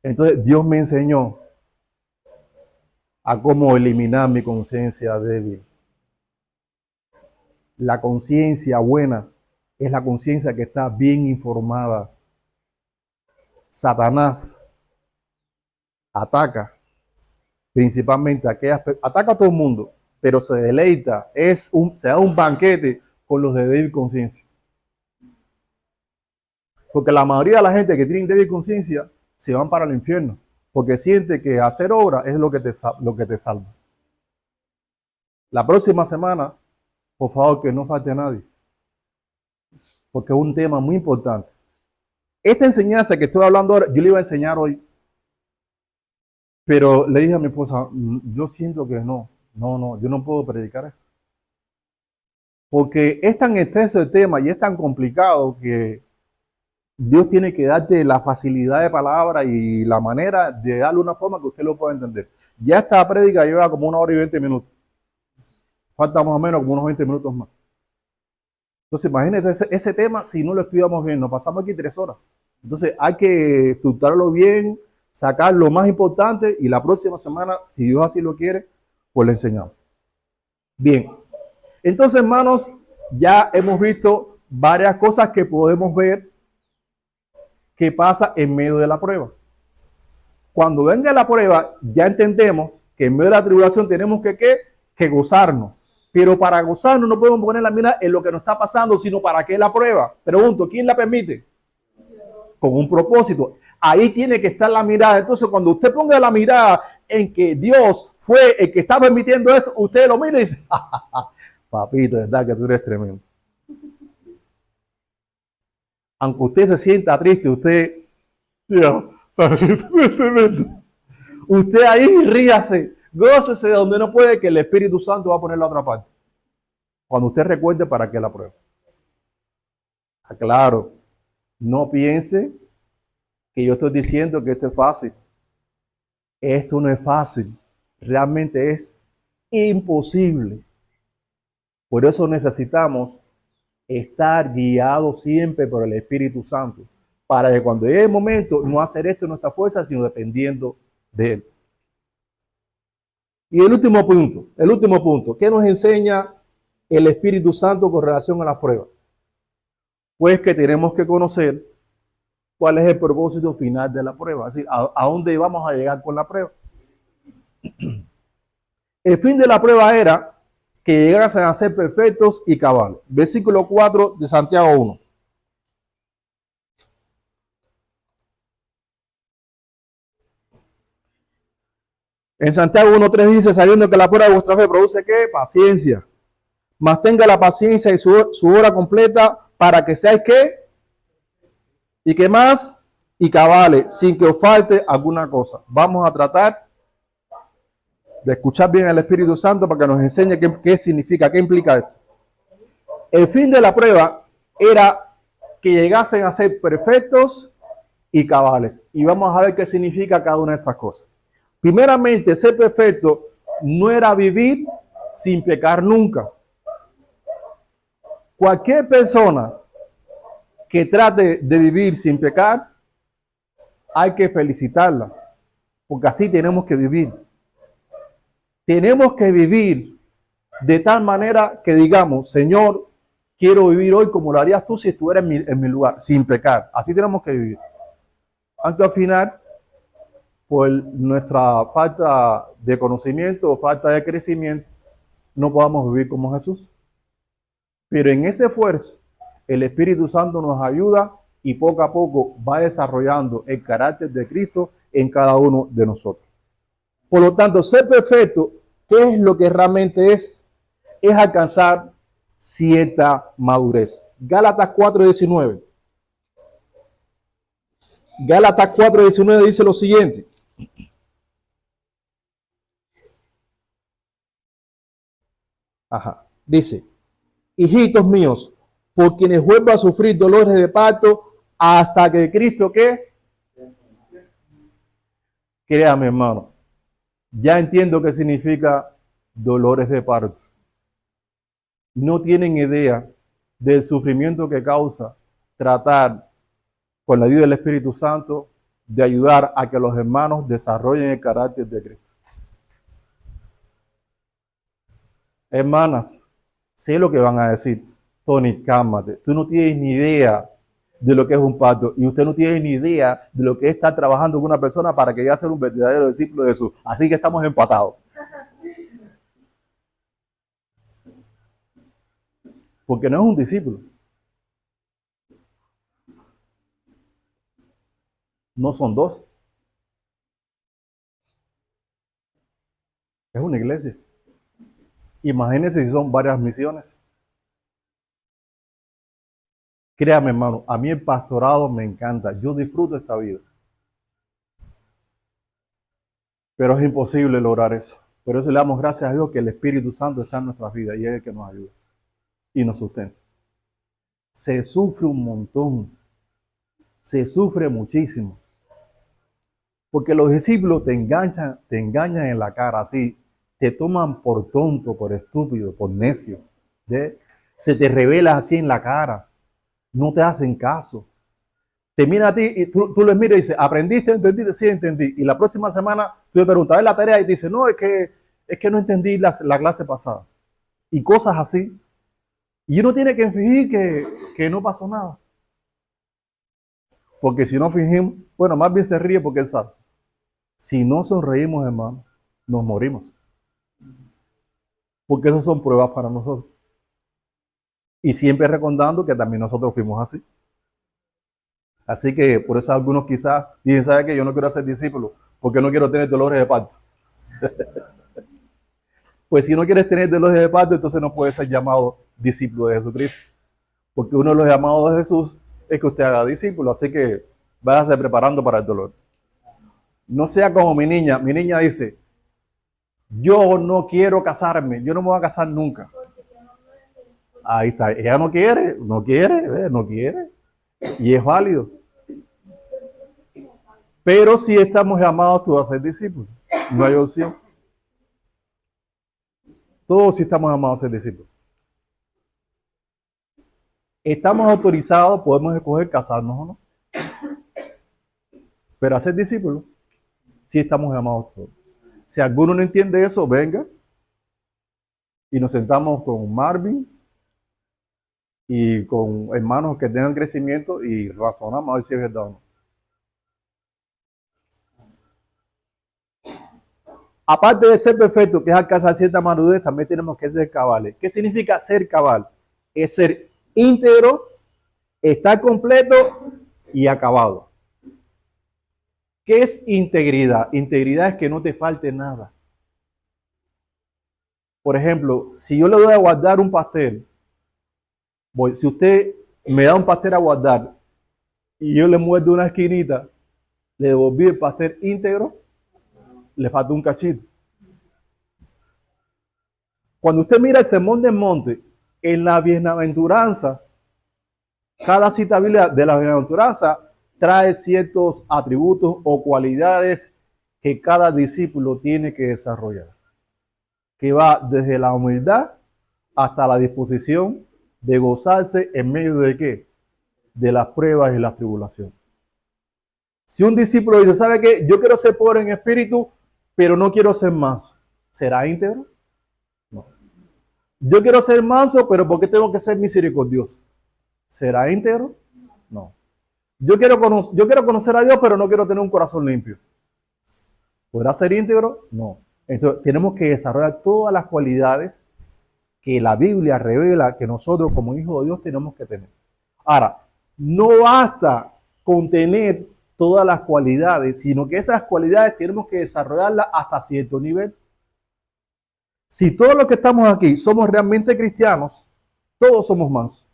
Entonces, Dios me enseñó a cómo eliminar mi conciencia débil. La conciencia buena es la conciencia que está bien informada. Satanás ataca principalmente ataca a todo el mundo, pero se deleita, se da un banquete con los de débil conciencia. Porque la mayoría de la gente que tiene débil conciencia se van para el infierno, porque siente que hacer obra es lo que te salva. La próxima semana, por favor, que no falte a nadie, porque es un tema muy importante. Esta enseñanza que estoy hablando ahora, yo le iba a enseñar hoy, pero le dije a mi esposa, yo siento que no, yo no puedo predicar esto. Porque es tan extenso el tema y es tan complicado que Dios tiene que darte la facilidad de palabra y la manera de darle una forma que usted lo pueda entender. Ya esta prédica lleva como 1 hora y 20 minutos. Falta más o menos como unos 20 minutos más. Entonces, imagínate ese tema, si no lo estudiamos bien, nos pasamos aquí 3 horas. Entonces, hay que estructurarlo bien, sacar lo más importante y la próxima semana, si Dios así lo quiere, pues le enseñamos. Bien. Entonces, hermanos, ya hemos visto varias cosas que podemos ver que pasa en medio de la prueba. Cuando venga la prueba, ya entendemos que en medio de la tribulación tenemos que gozarnos. Pero para gozarnos no podemos poner la mira en lo que nos está pasando, sino para qué la prueba. Pregunto, ¿quién la permite? Con un propósito. Ahí tiene que estar la mirada. Entonces, cuando usted ponga la mirada en que Dios fue el que está permitiendo eso, usted lo mira y dice, papito, es verdad que tú eres tremendo. Aunque usted se sienta triste, usted ahí ríase, gócese de donde no puede, que el Espíritu Santo va a poner la otra parte. Cuando usted recuerde para qué la prueba. Aclaro, no piense que yo estoy diciendo que esto es fácil. Esto no es fácil. Realmente es imposible. Por eso necesitamos estar guiados siempre por el Espíritu Santo, para que cuando llegue el momento no hacer esto en nuestra fuerza, sino dependiendo de Él. Y el último punto, ¿qué nos enseña el Espíritu Santo con relación a las pruebas? Pues que tenemos que conocer cuál es el propósito final de la prueba, es decir, a dónde vamos a llegar con la prueba. El fin de la prueba era que llegasen a ser perfectos y cabales. Versículo 4 de Santiago 1. En Santiago 1:3 dice, sabiendo que la prueba de vuestra fe produce ¿qué? Paciencia. Mas tenga la paciencia y su obra completa para que seáis ¿qué? ¿Y qué más? Y cabales, sin que os falte alguna cosa. Vamos a tratar de escuchar bien al Espíritu Santo para que nos enseñe qué significa, qué implica esto. El fin de la prueba era que llegasen a ser perfectos y cabales. Y vamos a ver qué significa cada una de estas cosas. Primeramente, ser perfecto no era vivir sin pecar nunca. Cualquier persona que trate de vivir sin pecar, hay que felicitarla, porque así tenemos que vivir. Tenemos que vivir de tal manera que digamos, Señor, quiero vivir hoy como lo harías tú si estuvieras en mi lugar, sin pecar. Así tenemos que vivir. Aunque al final, por nuestra falta de conocimiento o falta de crecimiento, no podamos vivir como Jesús. Pero en ese esfuerzo, el Espíritu Santo nos ayuda y poco a poco va desarrollando el carácter de Cristo en cada uno de nosotros. Por lo tanto, ser perfecto, ¿qué es lo que realmente es? Es alcanzar cierta madurez. Gálatas 4:19. Gálatas 4:19 dice lo siguiente. Dice, hijitos míos, por quienes vuelvo a sufrir dolores de parto hasta que Cristo, ¿qué? Créame, hermano, ya entiendo qué significa dolores de parto. No tienen idea del sufrimiento que causa tratar con la ayuda del Espíritu Santo de ayudar a que los hermanos desarrollen el carácter de Cristo. Hermanas, sé lo que van a decir. Tony, cálmate. Tú no tienes ni idea de lo que es un parto y usted no tiene ni idea de lo que es estar trabajando con una persona para que llegue a ser un verdadero discípulo de Jesús. Así que estamos empatados. Porque no es un discípulo. No son dos. Es una iglesia. Imagínense si son varias misiones. Créame, hermano, a mí el pastorado me encanta. Yo disfruto esta vida. Pero es imposible lograr eso. Por eso le damos gracias a Dios que el Espíritu Santo está en nuestras vidas y es el que nos ayuda y nos sustenta. Se sufre un montón. Se sufre muchísimo. Porque los discípulos te engañan en la cara así. Te toman por tonto, por estúpido, por necio. Se te revela así en la cara. No te hacen caso. Te mira a ti y tú les miras y dices, ¿aprendiste? ¿Entendiste? Sí, entendí. Y la próxima semana tú le preguntas, ¿ves la tarea? Y te dice, no, es que no entendí la clase pasada. Y cosas así. Y uno tiene que fingir que no pasó nada. Porque si no fingimos, bueno, más bien se ríe porque él sabe. Si no sonreímos, hermano, nos morimos. Porque esas son pruebas para nosotros. Y siempre recordando que también nosotros fuimos así. Así que por eso algunos quizás dicen, ¿sabe qué? Yo no quiero ser discípulo porque no quiero tener dolores de parto. Pues si no quieres tener dolores de parto, entonces no puedes ser llamado discípulo de Jesucristo. Porque uno de los llamados de Jesús es que usted haga discípulo. Así que váyase preparando para el dolor. No sea como mi niña. Mi niña dice, yo no quiero casarme. Yo no me voy a casar nunca. Ahí está. Ella no quiere. Y es válido. Pero si estamos llamados tú a ser discípulos. No hay opción. Todos sí estamos llamados a ser discípulos. Estamos autorizados, podemos escoger casarnos o no. Pero a ser discípulos, sí estamos llamados todos. Si alguno no entiende eso, venga. Y nos sentamos con Marvin y con hermanos que tengan crecimiento y razonamos a ver si es verdad o no. Aparte de ser perfecto, que es alcanzar cierta madurez, también tenemos que ser cabales. ¿Qué significa ser cabal? Es ser íntegro, estar completo y acabado. ¿Qué es integridad? Integridad es que no te falte nada. Por ejemplo, si yo le doy a guardar un pastel, si usted me da un pastel a guardar y yo le muerdo una esquinita, le devolví el pastel íntegro, le falta un cachito. Cuando usted mira el Sermón del Monte, en la bienaventuranza, cada cita bíblica de la bienaventuranza trae ciertos atributos o cualidades que cada discípulo tiene que desarrollar, que va desde la humildad hasta la disposición de gozarse en medio de ¿qué? De las pruebas y las tribulaciones. Si un discípulo dice, ¿sabe qué? Yo quiero ser pobre en espíritu, pero no quiero ser manso, ¿será íntegro? No. Yo quiero ser manso, pero ¿por qué tengo que ser misericordioso? ¿Será íntegro? No. Yo quiero conocer a Dios, pero no quiero tener un corazón limpio. ¿Podrá ser íntegro? No. Entonces, tenemos que desarrollar todas las cualidades que la Biblia revela que nosotros como hijos de Dios tenemos que tener. Ahora, no basta con tener todas las cualidades, sino que esas cualidades tenemos que desarrollarlas hasta cierto nivel. Si todos los que estamos aquí somos realmente cristianos, todos somos mansos.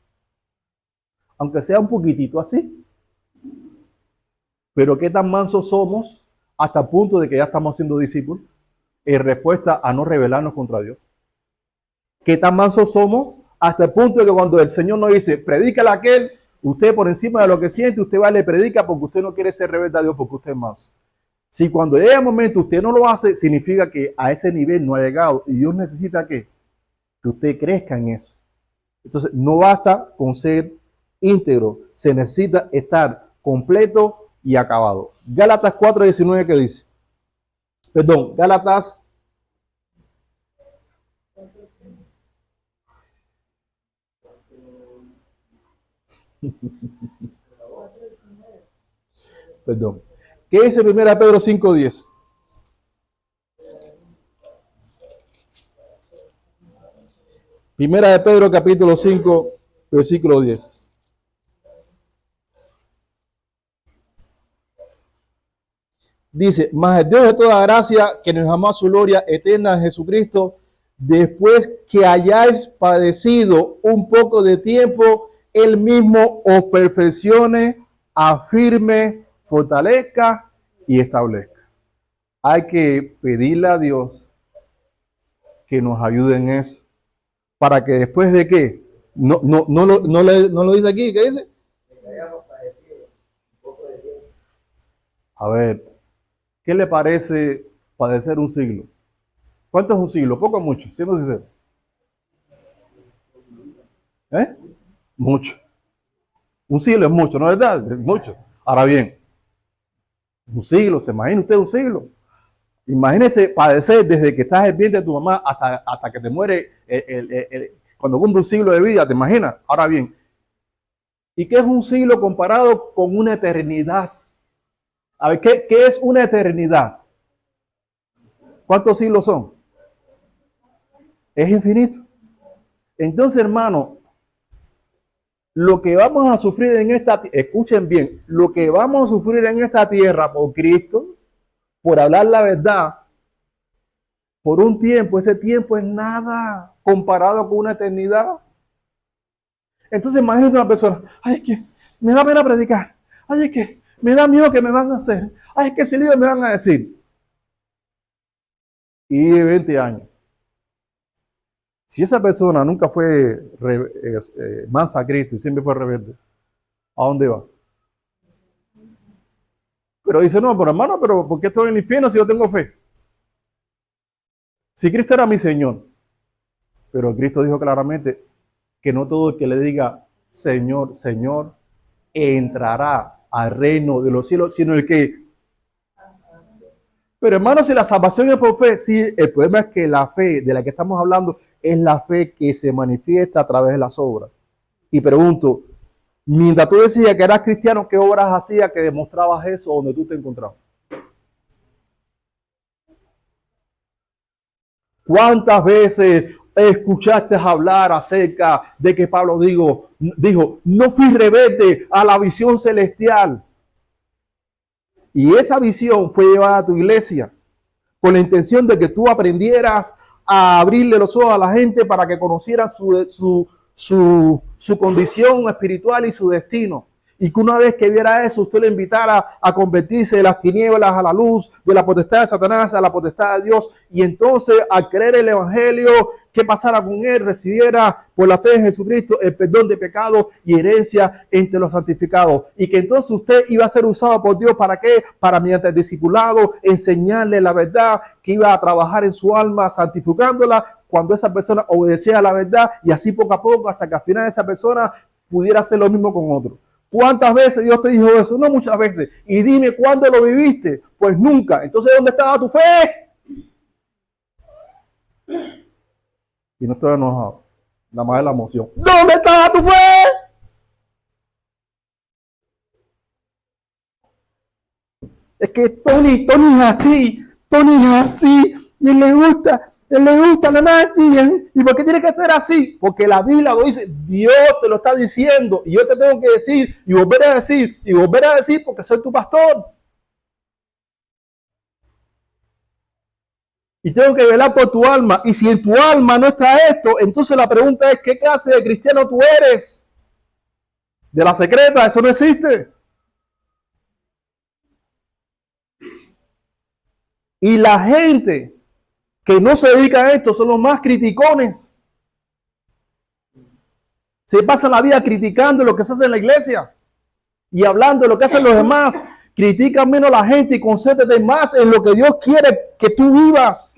Aunque sea un poquitito así. Pero ¿qué tan mansos somos hasta el punto de que ya estamos siendo discípulos en respuesta a no rebelarnos contra Dios? ¿Qué tan mansos somos hasta el punto de que cuando el Señor nos dice, predícale a aquel, usted por encima de lo que siente, usted va y le predica porque usted no quiere ser rebelde a Dios, porque usted es manso? Si cuando llega el momento usted no lo hace, significa que a ese nivel no ha llegado y Dios necesita que usted crezca en eso. Entonces, no basta con ser íntegro, se necesita estar completo y acabado. Gálatas 4:19, ¿qué dice? Perdón, Gálatas perdón. ¿Qué dice 1 Pedro 5:10? Primera de Pedro capítulo 5, versículo 10. Dice, mas el Dios de toda gracia, que nos amó a su gloria eterna en Jesucristo, después que hayáis padecido un poco de tiempo, Él mismo os perfeccione, afirme, fortalezca y establezca. Hay que pedirle a Dios que nos ayude en eso, para que después de qué, no lo dice aquí, ¿qué dice? A ver, ¿qué le parece padecer un siglo? ¿Cuánto es un siglo? ¿Poco o mucho? Siendo sincero. Mucho. Un siglo es mucho, ¿no es verdad? Es mucho. Ahora bien, un siglo, ¿se imagina usted un siglo? Imagínese padecer desde que estás en vientre de tu mamá hasta que te muere cuando cumple un siglo de vida, ¿te imaginas? Ahora bien, ¿y qué es un siglo comparado con una eternidad? A ver, ¿qué es una eternidad? ¿Cuántos siglos son? Es infinito. Entonces, hermano, lo que vamos a sufrir en esta, escuchen bien, lo que vamos a sufrir en esta tierra por Cristo, por hablar la verdad, por un tiempo, ese tiempo es nada comparado con una eternidad. Entonces, imagínate una persona, ay, es que me da pena predicar, ay, es que me da miedo que me van a hacer, ay, es que si me van a decir. Y 20 años. Si esa persona nunca fue mansa a Cristo y siempre fue rebelde, ¿a dónde va? Pero dice, no, pero hermano, pero ¿por qué estoy en el infierno si yo tengo fe? Si Cristo era mi Señor, pero Cristo dijo claramente que no todo el que le diga Señor, Señor, entrará al reino de los cielos, sino el que... Pero hermano, si la salvación es por fe, sí, el problema es que la fe de la que estamos hablando es la fe que se manifiesta a través de las obras. Y pregunto, mientras tú decías que eras cristiano, ¿qué obras hacías que demostrabas eso donde tú te encontrabas? ¿Cuántas veces escuchaste hablar acerca de que Pablo dijo, no fui rebelde a la visión celestial? Y esa visión fue llevada a tu iglesia con la intención de que tú aprendieras a abrirle los ojos a la gente para que conocieran su condición espiritual y su destino. Y que una vez que viera eso, usted le invitara a convertirse de las tinieblas a la luz, de la potestad de Satanás a la potestad de Dios. Y entonces, al creer el evangelio, ¿qué pasara con él? Recibiera por la fe en Jesucristo el perdón de pecado y herencia entre los santificados. Y que entonces usted iba a ser usado por Dios, ¿para qué? Para mediante el discipulado, enseñarle la verdad, que iba a trabajar en su alma, santificándola cuando esa persona obedecía a la verdad, y así poco a poco, hasta que al final esa persona pudiera hacer lo mismo con otro. ¿Cuántas veces Dios te dijo eso? No muchas veces. Y dime, ¿cuándo lo viviste? Pues nunca. Entonces, ¿dónde estaba tu fe? Y no estoy enojado. Nada más es la emoción. ¿Dónde estaba tu fe? Es que Tony es así. Tony es así. Y él le gusta nada más. ¿Y por qué tiene que ser así? Porque la Biblia lo dice. Dios te lo está diciendo. Y yo te tengo que decir y volver a decir y volver a decir porque soy tu pastor. Y tengo que velar por tu alma. Y si en tu alma no está esto, entonces la pregunta es, ¿qué clase de cristiano tú eres? De la secreta, eso no existe. Y la gente que no se dedica a esto son los más criticones. Se pasan la vida criticando lo que se hace en la iglesia y hablando de lo que hacen los demás. Critican menos a la gente y concéntrate más en lo que Dios quiere que tú vivas.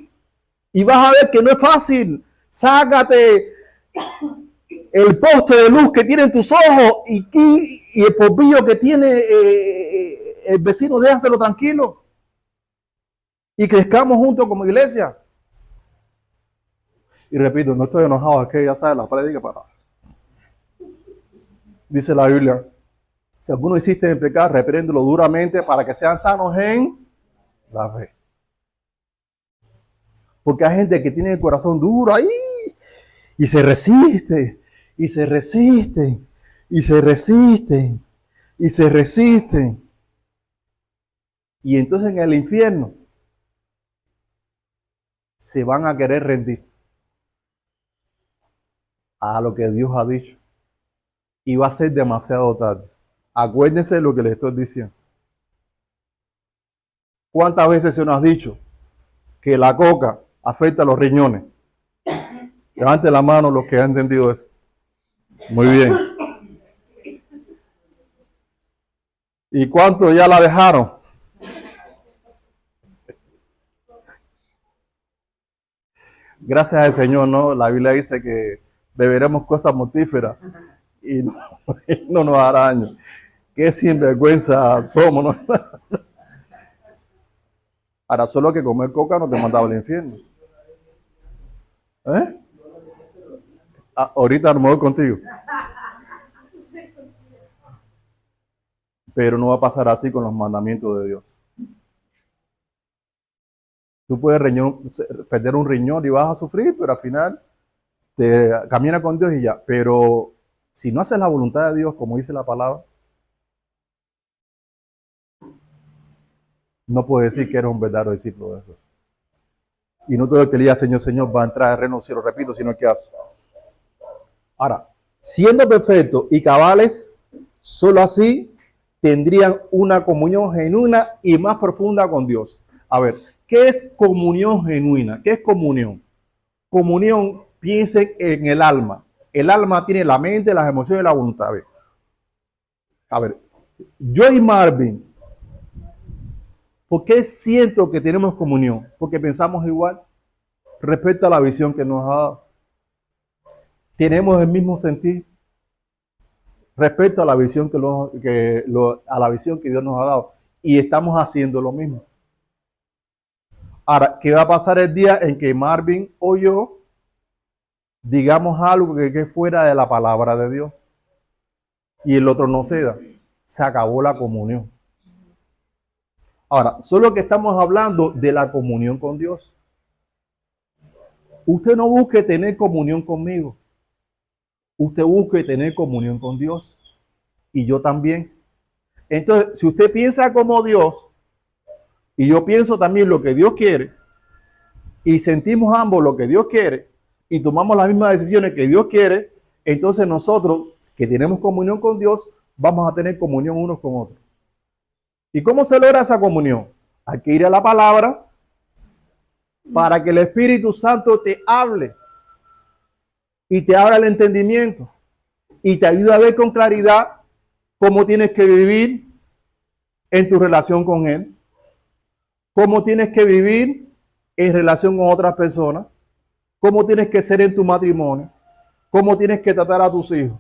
Y vas a ver que no es fácil. Sácate el poste de luz que tienen tus ojos y el polvillo que tiene el vecino, déjaselo tranquilo. Y crezcamos juntos como iglesia. Y repito, no estoy enojado, es que ya sabes la prédica para. Dice la Biblia, si alguno insiste en pecar, repréndelo duramente para que sean sanos en la fe. Porque hay gente que tiene el corazón duro ahí y se resiste, y se resiste, y se resiste, y se resiste. Y entonces en el infierno se van a querer rendir a lo que Dios ha dicho. Y va a ser demasiado tarde. Acuérdense de lo que les estoy diciendo. ¿Cuántas veces se nos ha dicho que la coca afecta a los riñones? Levante la mano los que han entendido eso. Muy bien. ¿Y cuántos ya la dejaron? Gracias al Señor, ¿no? La Biblia dice que beberemos cosas mortíferas y no nos hará daño. Qué sinvergüenza somos, ¿no? Ahora, solo que comer coca no te mandaba al infierno. ¿Eh? Ah, ahorita a lo mejor contigo. Pero no va a pasar así con los mandamientos de Dios. Tú puedes perder un riñón y vas a sufrir, pero al final te camina con Dios y ya. Pero si no haces la voluntad de Dios, como dice la palabra, no puedes decir que eres un verdadero discípulo de Jesús. Y no todo el que le diga Señor, Señor va a entrar al reino del cielo, repito, sino el que hace. Ahora, siendo perfectos y cabales, solo así tendrían una comunión genuina y más profunda con Dios. A ver, ¿qué es comunión genuina? ¿Qué es comunión? Comunión, piensen en el alma. El alma tiene la mente, las emociones y la voluntad. A ver, yo y Marvin, ¿por qué siento que tenemos comunión? Porque pensamos igual respecto a la visión que nos ha dado. Tenemos el mismo sentir respecto a la visión a la visión que Dios nos ha dado. Y estamos haciendo lo mismo. Ahora, ¿qué va a pasar el día en que Marvin o yo digamos algo que fuera de la palabra de Dios y el otro no ceda? Se acabó la comunión. Ahora, solo que estamos hablando de la comunión con Dios. Usted no busque tener comunión conmigo. Usted busque tener comunión con Dios. Y yo también. Entonces, si usted piensa como Dios, y yo pienso también lo que Dios quiere, y sentimos ambos lo que Dios quiere, y tomamos las mismas decisiones que Dios quiere, entonces nosotros que tenemos comunión con Dios, vamos a tener comunión unos con otros. ¿Y cómo se logra esa comunión? Hay que ir a la palabra para que el Espíritu Santo te hable y te abra el entendimiento y te ayude a ver con claridad cómo tienes que vivir en tu relación con Él, cómo tienes que vivir en relación con otras personas, cómo tienes que ser en tu matrimonio, cómo tienes que tratar a tus hijos,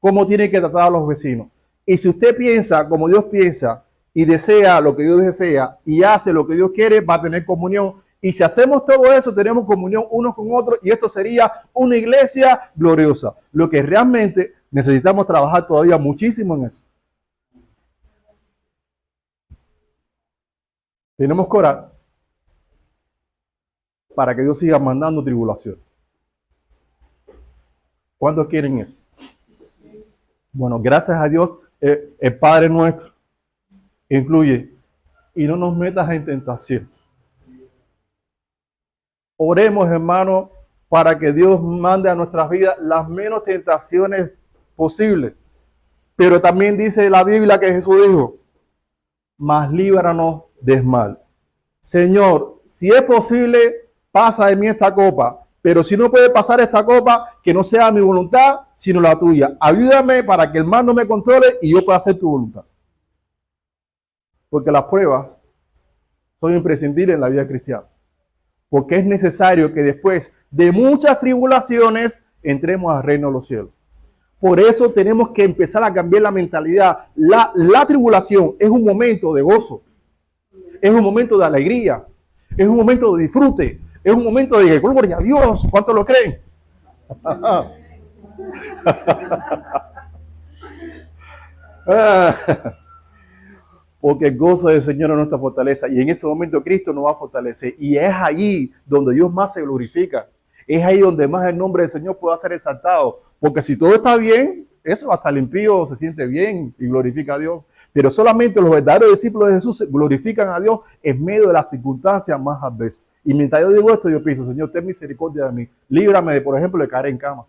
cómo tienes que tratar a los vecinos. Y si usted piensa como Dios piensa y desea lo que Dios desea y hace lo que Dios quiere, va a tener comunión. Y si hacemos todo eso, tenemos comunión unos con otros y esto sería una iglesia gloriosa. Lo que realmente necesitamos trabajar todavía muchísimo en eso. Tenemos que orar para que Dios siga mandando tribulación. ¿Cuántos quieren eso? Bueno, gracias a Dios, el Padre nuestro incluye, y no nos metas en tentación. Oremos, hermano, para que Dios mande a nuestras vidas las menos tentaciones posibles. Pero también dice la Biblia que Jesús dijo, mas líbranos del mal. Señor, si es posible, pasa de mí esta copa. Pero si no puede pasar esta copa, que no sea mi voluntad, sino la tuya. Ayúdame para que el mal no me controle y yo pueda hacer tu voluntad. Porque las pruebas son imprescindibles en la vida cristiana. Porque es necesario que después de muchas tribulaciones entremos al reino de los cielos. Por eso tenemos que empezar a cambiar la mentalidad. La tribulación es un momento de gozo. Es un momento de alegría. Es un momento de disfrute. Es un momento de gloria a Dios. ¿Cuántos lo creen? Porque el gozo del Señor es nuestra fortaleza. Y en ese momento Cristo nos va a fortalecer. Y es allí donde Dios más se glorifica. Es ahí donde más el nombre del Señor puede ser exaltado. Porque si todo está bien, eso hasta el impío se siente bien y glorifica a Dios. Pero solamente los verdaderos discípulos de Jesús glorifican a Dios en medio de las circunstancias más adversas. Y mientras yo digo esto, yo pienso, Señor, ten misericordia de mí. Líbrame, de, por ejemplo, de caer en cama.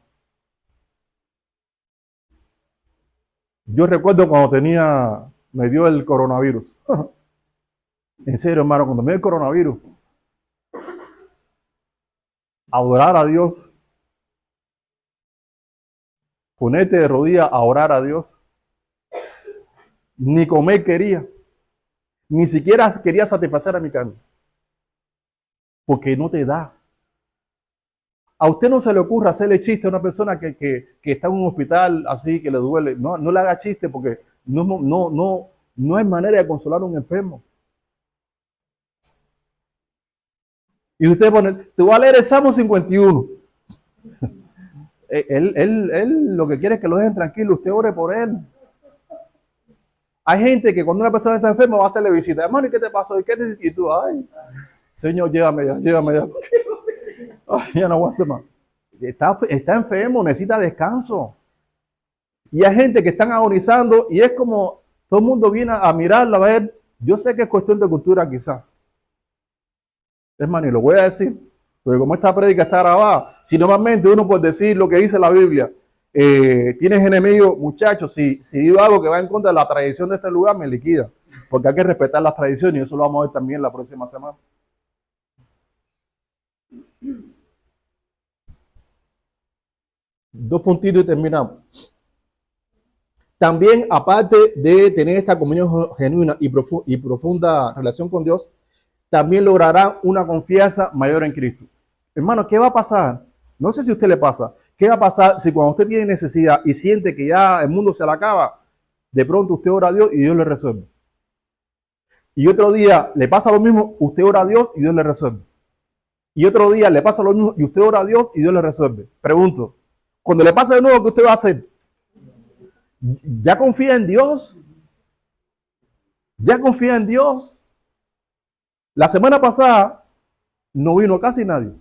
Yo recuerdo cuando me dio el coronavirus. En serio, hermano, cuando me dio el coronavirus, adorar a Dios, ponerte de rodillas a orar a Dios, ni comer quería, ni siquiera quería satisfacer a mi carne, porque no te da. A usted no se le ocurra hacerle chiste a una persona que está en un hospital así, que le duele. No, no le haga chiste porque no hay manera de consolar a un enfermo. Y usted pone, te voy a leer el Salmo 51. Él lo que quiere es que lo dejen tranquilo, usted ore por él. Hay gente que cuando una persona está enferma va a hacerle visita. Hermano, ¿y qué te pasó? Y tú, ay, Señor, llévame ya. Ay, ya no aguanto más. Está enfermo, necesita descanso. Y hay gente que están agonizando y es como todo el mundo viene a mirarla, a ver. Yo sé que es cuestión de cultura quizás. Hermano, y lo voy a decir, porque como esta prédica está grabada, si normalmente uno puede decir lo que dice la Biblia, tienes enemigos, muchachos, si digo algo que va en contra de la tradición de este lugar, me liquida. Porque hay que respetar las tradiciones y eso lo vamos a ver también la próxima semana. Dos puntitos y terminamos. También, aparte de tener esta comunión genuina y profunda relación con Dios, también logrará una confianza mayor en Cristo. Hermano, ¿qué va a pasar? No sé si a usted le pasa. ¿Qué va a pasar si cuando usted tiene necesidad y siente que ya el mundo se le acaba, de pronto usted ora a Dios y Dios le resuelve? Y otro día le pasa lo mismo, usted ora a Dios y Dios le resuelve. Y otro día le pasa lo mismo y usted ora a Dios y Dios le resuelve. Pregunto, cuando le pasa de nuevo, ¿qué usted va a hacer? ¿Ya confía en Dios? ¿Ya confía en Dios? La semana pasada no vino casi nadie.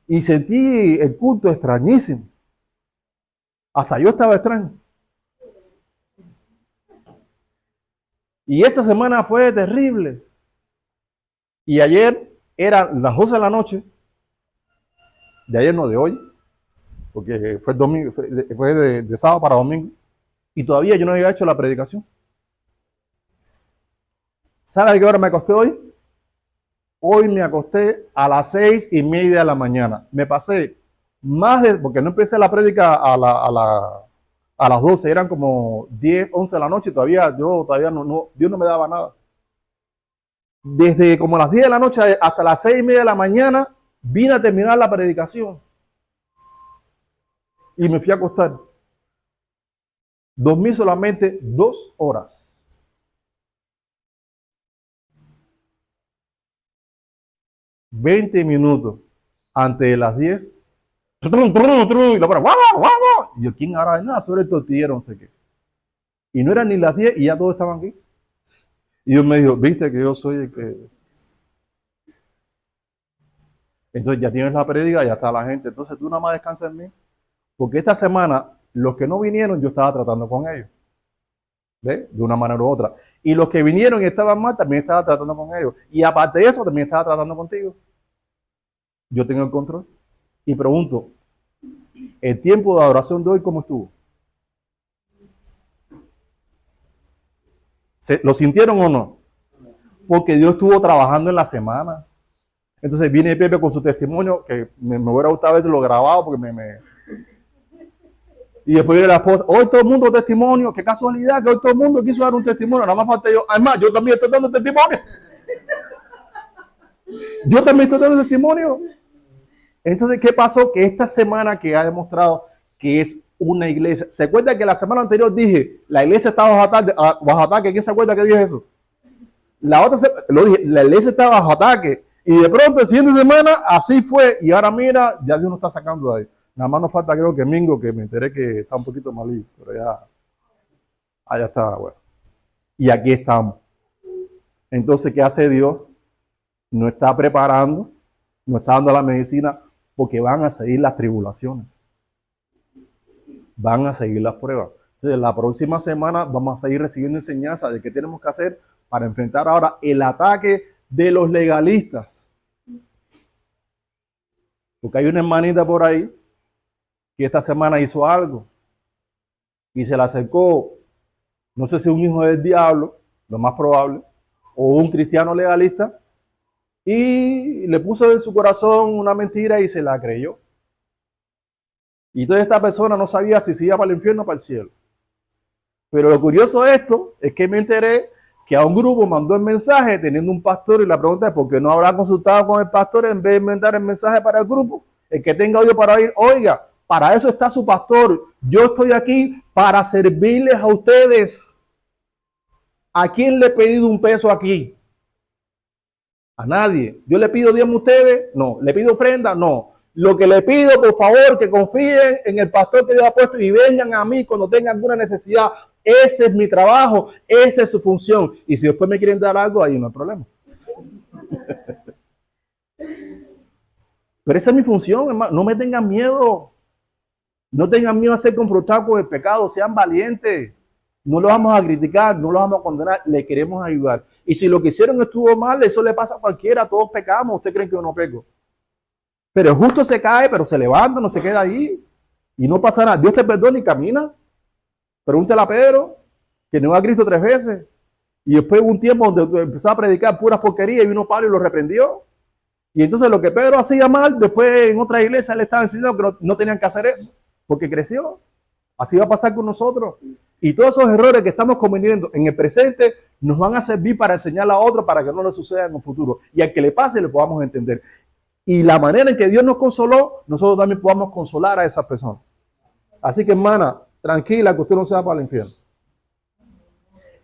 Y sentí el culto extrañísimo. Hasta yo estaba extraño. Y esta semana fue terrible. Y ayer eran las 12 de la noche, de ayer no, de hoy, porque fue domingo, fue de sábado para domingo, y todavía yo no había hecho la predicación. ¿Sabe a qué hora me acosté hoy? Hoy me acosté a las 6:30 de la mañana. Me pasé porque no empecé la prédica a las 12, eran como 10, 11 de la noche, y todavía Dios no me daba nada. Desde como las 10 de la noche hasta las 6:30 de la mañana, vine a terminar la predicación. Y me fui a acostar. Dormí solamente 2 horas. ...20 minutos antes de las 10. Y yo, ¿quién hará de nada sobre el tortillero? No sé qué. Y no eran ni las 10 y ya todos estaban aquí. Y Dios me dijo, viste que yo soy el que... Entonces ya tienes la prédica, ya está la gente. Entonces tú nada más descansa en mí. Porque esta semana, los que no vinieron, yo estaba tratando con ellos. ¿Ves? De una manera u otra. Y los que vinieron y estaban mal, también estaba tratando con ellos. Y aparte de eso, también estaba tratando contigo. Yo tengo el control. Y pregunto, ¿el tiempo de adoración de hoy cómo estuvo? ¿Lo sintieron o no? Porque Dios estuvo trabajando en la semana. Entonces viene Pepe con su testimonio, que me hubiera gustado haberlo grabado, porque Y después viene la esposa, hoy todo el mundo testimonio, qué casualidad que hoy todo el mundo quiso dar un testimonio, nada más falta yo. Además, yo también estoy dando testimonio. Yo también estoy dando testimonio. Entonces, ¿qué pasó? Que esta semana que ha demostrado que es una iglesia. ¿Se acuerda que la semana anterior dije, la iglesia está bajo ataque? ¿Quién se acuerda que dije eso? Lo dije, la iglesia está bajo ataque. Y de pronto, la siguiente semana, así fue. Y ahora mira, ya Dios nos está sacando de ahí. Nada más nos falta, creo que Mingo, que me enteré que está un poquito malito. Pero allá está, bueno. Y aquí estamos. Entonces, ¿qué hace Dios? Nos está preparando, nos está dando la medicina, porque van a seguir las tribulaciones. Van a seguir las pruebas. Entonces, la próxima semana vamos a seguir recibiendo enseñanza de qué tenemos que hacer para enfrentar ahora el ataque de los legalistas. Porque hay una hermanita por ahí que esta semana hizo algo y se le acercó, no sé si un hijo del diablo, lo más probable, o un cristiano legalista, y le puso en su corazón una mentira y se la creyó. Y toda esta persona no sabía si se iba para el infierno o para el cielo. Pero lo curioso de esto es que me enteré que a un grupo mandó el mensaje teniendo un pastor, y la pregunta es ¿por qué no habrá consultado con el pastor en vez de mandar el mensaje para el grupo? El que tenga oído para oír, oiga, para eso está su pastor. Yo estoy aquí para servirles a ustedes. ¿A quién le he pedido un peso aquí? A nadie. ¿Yo le pido diezmo a ustedes? No. ¿Le pido ofrenda? No. Lo que le pido, por favor, que confíen en el pastor que Dios ha puesto y vengan a mí cuando tengan alguna necesidad. Ese es mi trabajo, esa es su función. Y si después me quieren dar algo, ahí no hay problema. Pero esa es mi función, hermano. No me tengan miedo. No tengan miedo a ser confrontados con el pecado. Sean valientes. No lo vamos a criticar, no lo vamos a condenar. Le queremos ayudar. Y si lo que hicieron estuvo mal, eso le pasa a cualquiera. Todos pecamos. ¿Usted cree que yo no peco? Pero el justo se cae, pero se levanta, no se queda ahí. Y no pasa nada. Dios te perdona y camina. Pregúntale a Pedro, que negó a Cristo 3 veces. Y después hubo un tiempo donde empezó a predicar puras porquerías y vino Pablo y lo reprendió. Y entonces lo que Pedro hacía mal, después en otra iglesia le estaba enseñando que no tenían que hacer eso, porque creció. Así va a pasar con nosotros. Y todos esos errores que estamos cometiendo en el presente nos van a servir para enseñar a otros para que no le suceda en el futuro. Y al que le pase le podamos entender. Y la manera en que Dios nos consoló, nosotros también podamos consolar a esas personas. Así que, hermana, tranquila, que usted no se va para el infierno.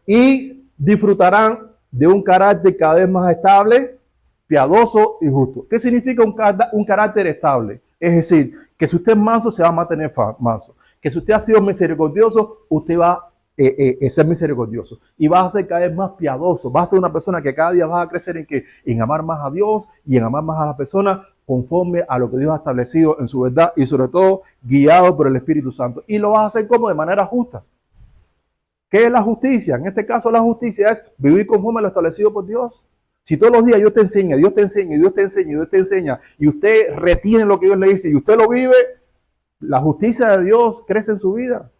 Y disfrutarán de un carácter cada vez más estable, piadoso y justo. ¿Qué significa un carácter estable? Es decir, que si usted es manso, se va a mantener manso. Que si usted ha sido misericordioso, usted va a ser misericordioso. Y vas a ser cada vez más piadoso. Vas a ser una persona que cada día vas a crecer en amar más a Dios y en amar más a las personas conforme a lo que Dios ha establecido en su verdad y sobre todo guiado por el Espíritu Santo. Y lo vas a hacer como de manera justa. ¿Qué es la justicia? En este caso la justicia es vivir conforme a lo establecido por Dios. Si todos los días Dios te enseña, Dios te enseña, Dios te enseña, Dios te enseña, y usted retiene lo que Dios le dice y usted lo vive, la justicia de Dios crece en su vida.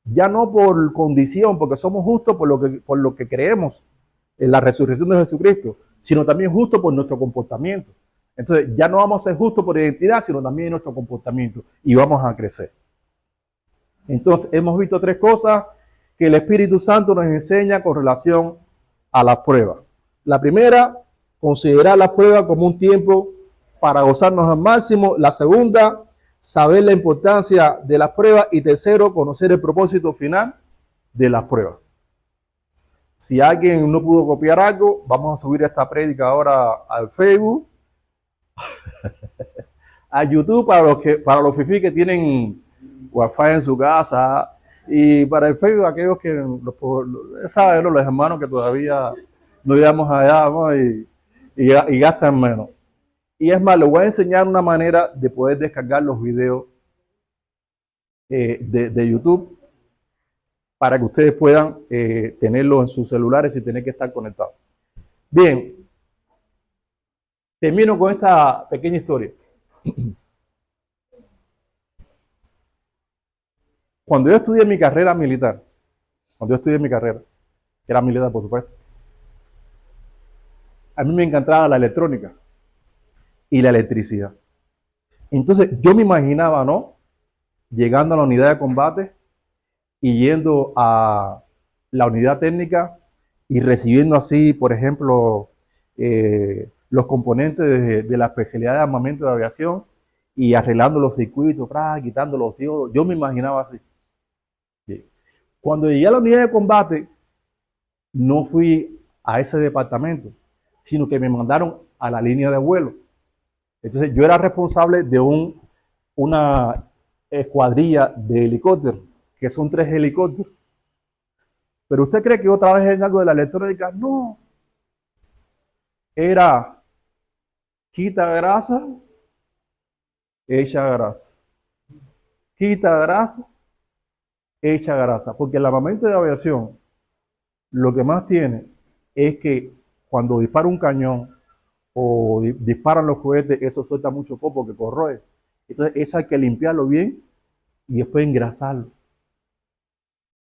Ya no por condición, porque somos justos por lo que creemos en la resurrección de Jesucristo, sino también justos por nuestro comportamiento. Entonces ya no vamos a ser justos por identidad, sino también en nuestro comportamiento, y vamos a crecer. Entonces hemos visto 3 cosas que el Espíritu Santo nos enseña con relación a las pruebas. La primera, considerar las pruebas como un tiempo para gozarnos al máximo. La segunda, saber la importancia de las pruebas. Y tercero, conocer el propósito final de las pruebas. Si alguien no pudo copiar algo, vamos a subir esta prédica ahora al Facebook, a YouTube para los fifí que tienen Wi-Fi en su casa, y para el Facebook aquellos que saben, los hermanos que todavía no llegamos allá, ¿no? y gastan menos. Y es más, les voy a enseñar una manera de poder descargar los videos de YouTube para que ustedes puedan tenerlos en sus celulares sin tener que estar conectados. Bien, termino con esta pequeña historia. Cuando yo estudié mi carrera militar, que era militar por supuesto, a mí me encantaba la electrónica y la electricidad. Entonces yo me imaginaba, ¿no?, llegando a la unidad de combate y yendo a la unidad técnica y recibiendo así, por ejemplo, los componentes de la especialidad de armamento de aviación y arreglando los circuitos, quitando los diodos. Yo me imaginaba así. Cuando llegué a la unidad de combate, no fui a ese departamento, sino que me mandaron a la línea de vuelo. Entonces yo era responsable de una escuadrilla de helicópteros, que son 3 helicópteros. Pero usted cree que otra vez en algo de la electrónica, no. Era quita grasa, echa grasa. Quita grasa, echa grasa. Porque el armamento de aviación lo que más tiene es que cuando dispara un cañón o disparan los cohetes, eso suelta mucho polvo que corroe. Entonces eso hay que limpiarlo bien y después engrasarlo.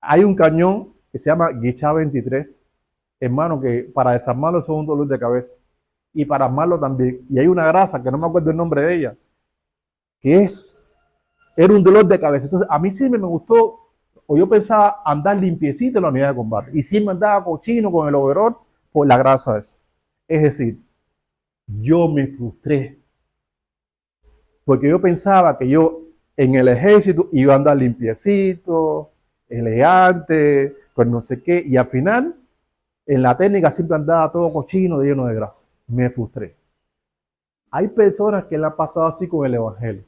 Hay un cañón que se llama Guichá 23, hermano, que para desarmarlo eso es un dolor de cabeza. Y para armarlo también. Y hay una grasa, que no me acuerdo el nombre de ella, que era un dolor de cabeza. Entonces a mí sí me gustó, o yo pensaba andar limpiecito en la unidad de combate. Y sí me andaba cochino con el overol por la grasa esa. Es decir, yo me frustré. Porque yo pensaba que yo en el ejército iba a andar limpiecito, elegante, con no sé qué. Y al final, en la técnica siempre andaba todo cochino, lleno de grasa. Me frustré. Hay personas que le han pasado así con el evangelio.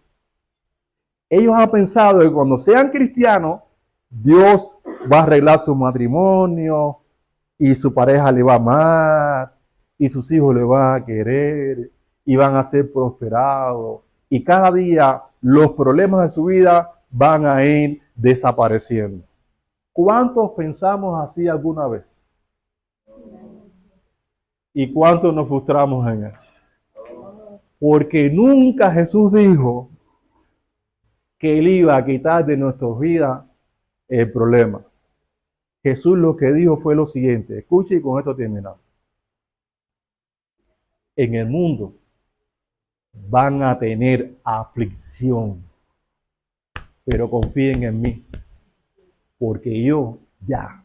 Ellos han pensado que cuando sean cristianos, Dios va a arreglar su matrimonio y su pareja le va a amar y sus hijos le van a querer y van a ser prosperados. Y cada día los problemas de su vida van a ir desapareciendo. ¿Cuántos pensamos así alguna vez? ¿Y cuántos nos frustramos en eso? Porque nunca Jesús dijo que Él iba a quitar de nuestras vidas el problema. Jesús lo que dijo fue lo siguiente. Escuche y con esto terminamos. En el mundo van a tener aflicción, pero confíen en mí, porque yo ya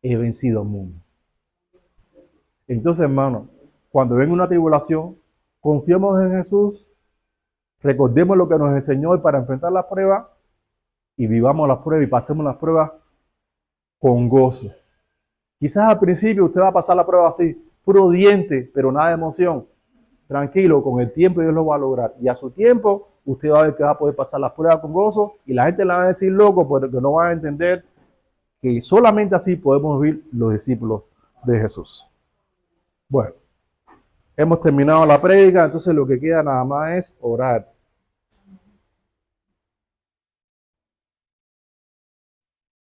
he vencido al mundo. Entonces, hermano, cuando venga una tribulación, confiemos en Jesús, recordemos lo que nos enseñó para enfrentar las pruebas y vivamos las pruebas y pasemos las pruebas con gozo. Quizás al principio usted va a pasar la prueba así, puro diente, pero nada de emoción. Tranquilo, con el tiempo Dios lo va a lograr. Y a su tiempo, usted va a ver que va a poder pasar las pruebas con gozo y la gente le va a decir loco porque no va a entender que solamente así podemos vivir los discípulos de Jesús. Bueno, hemos terminado la prédica, entonces lo que queda nada más es orar.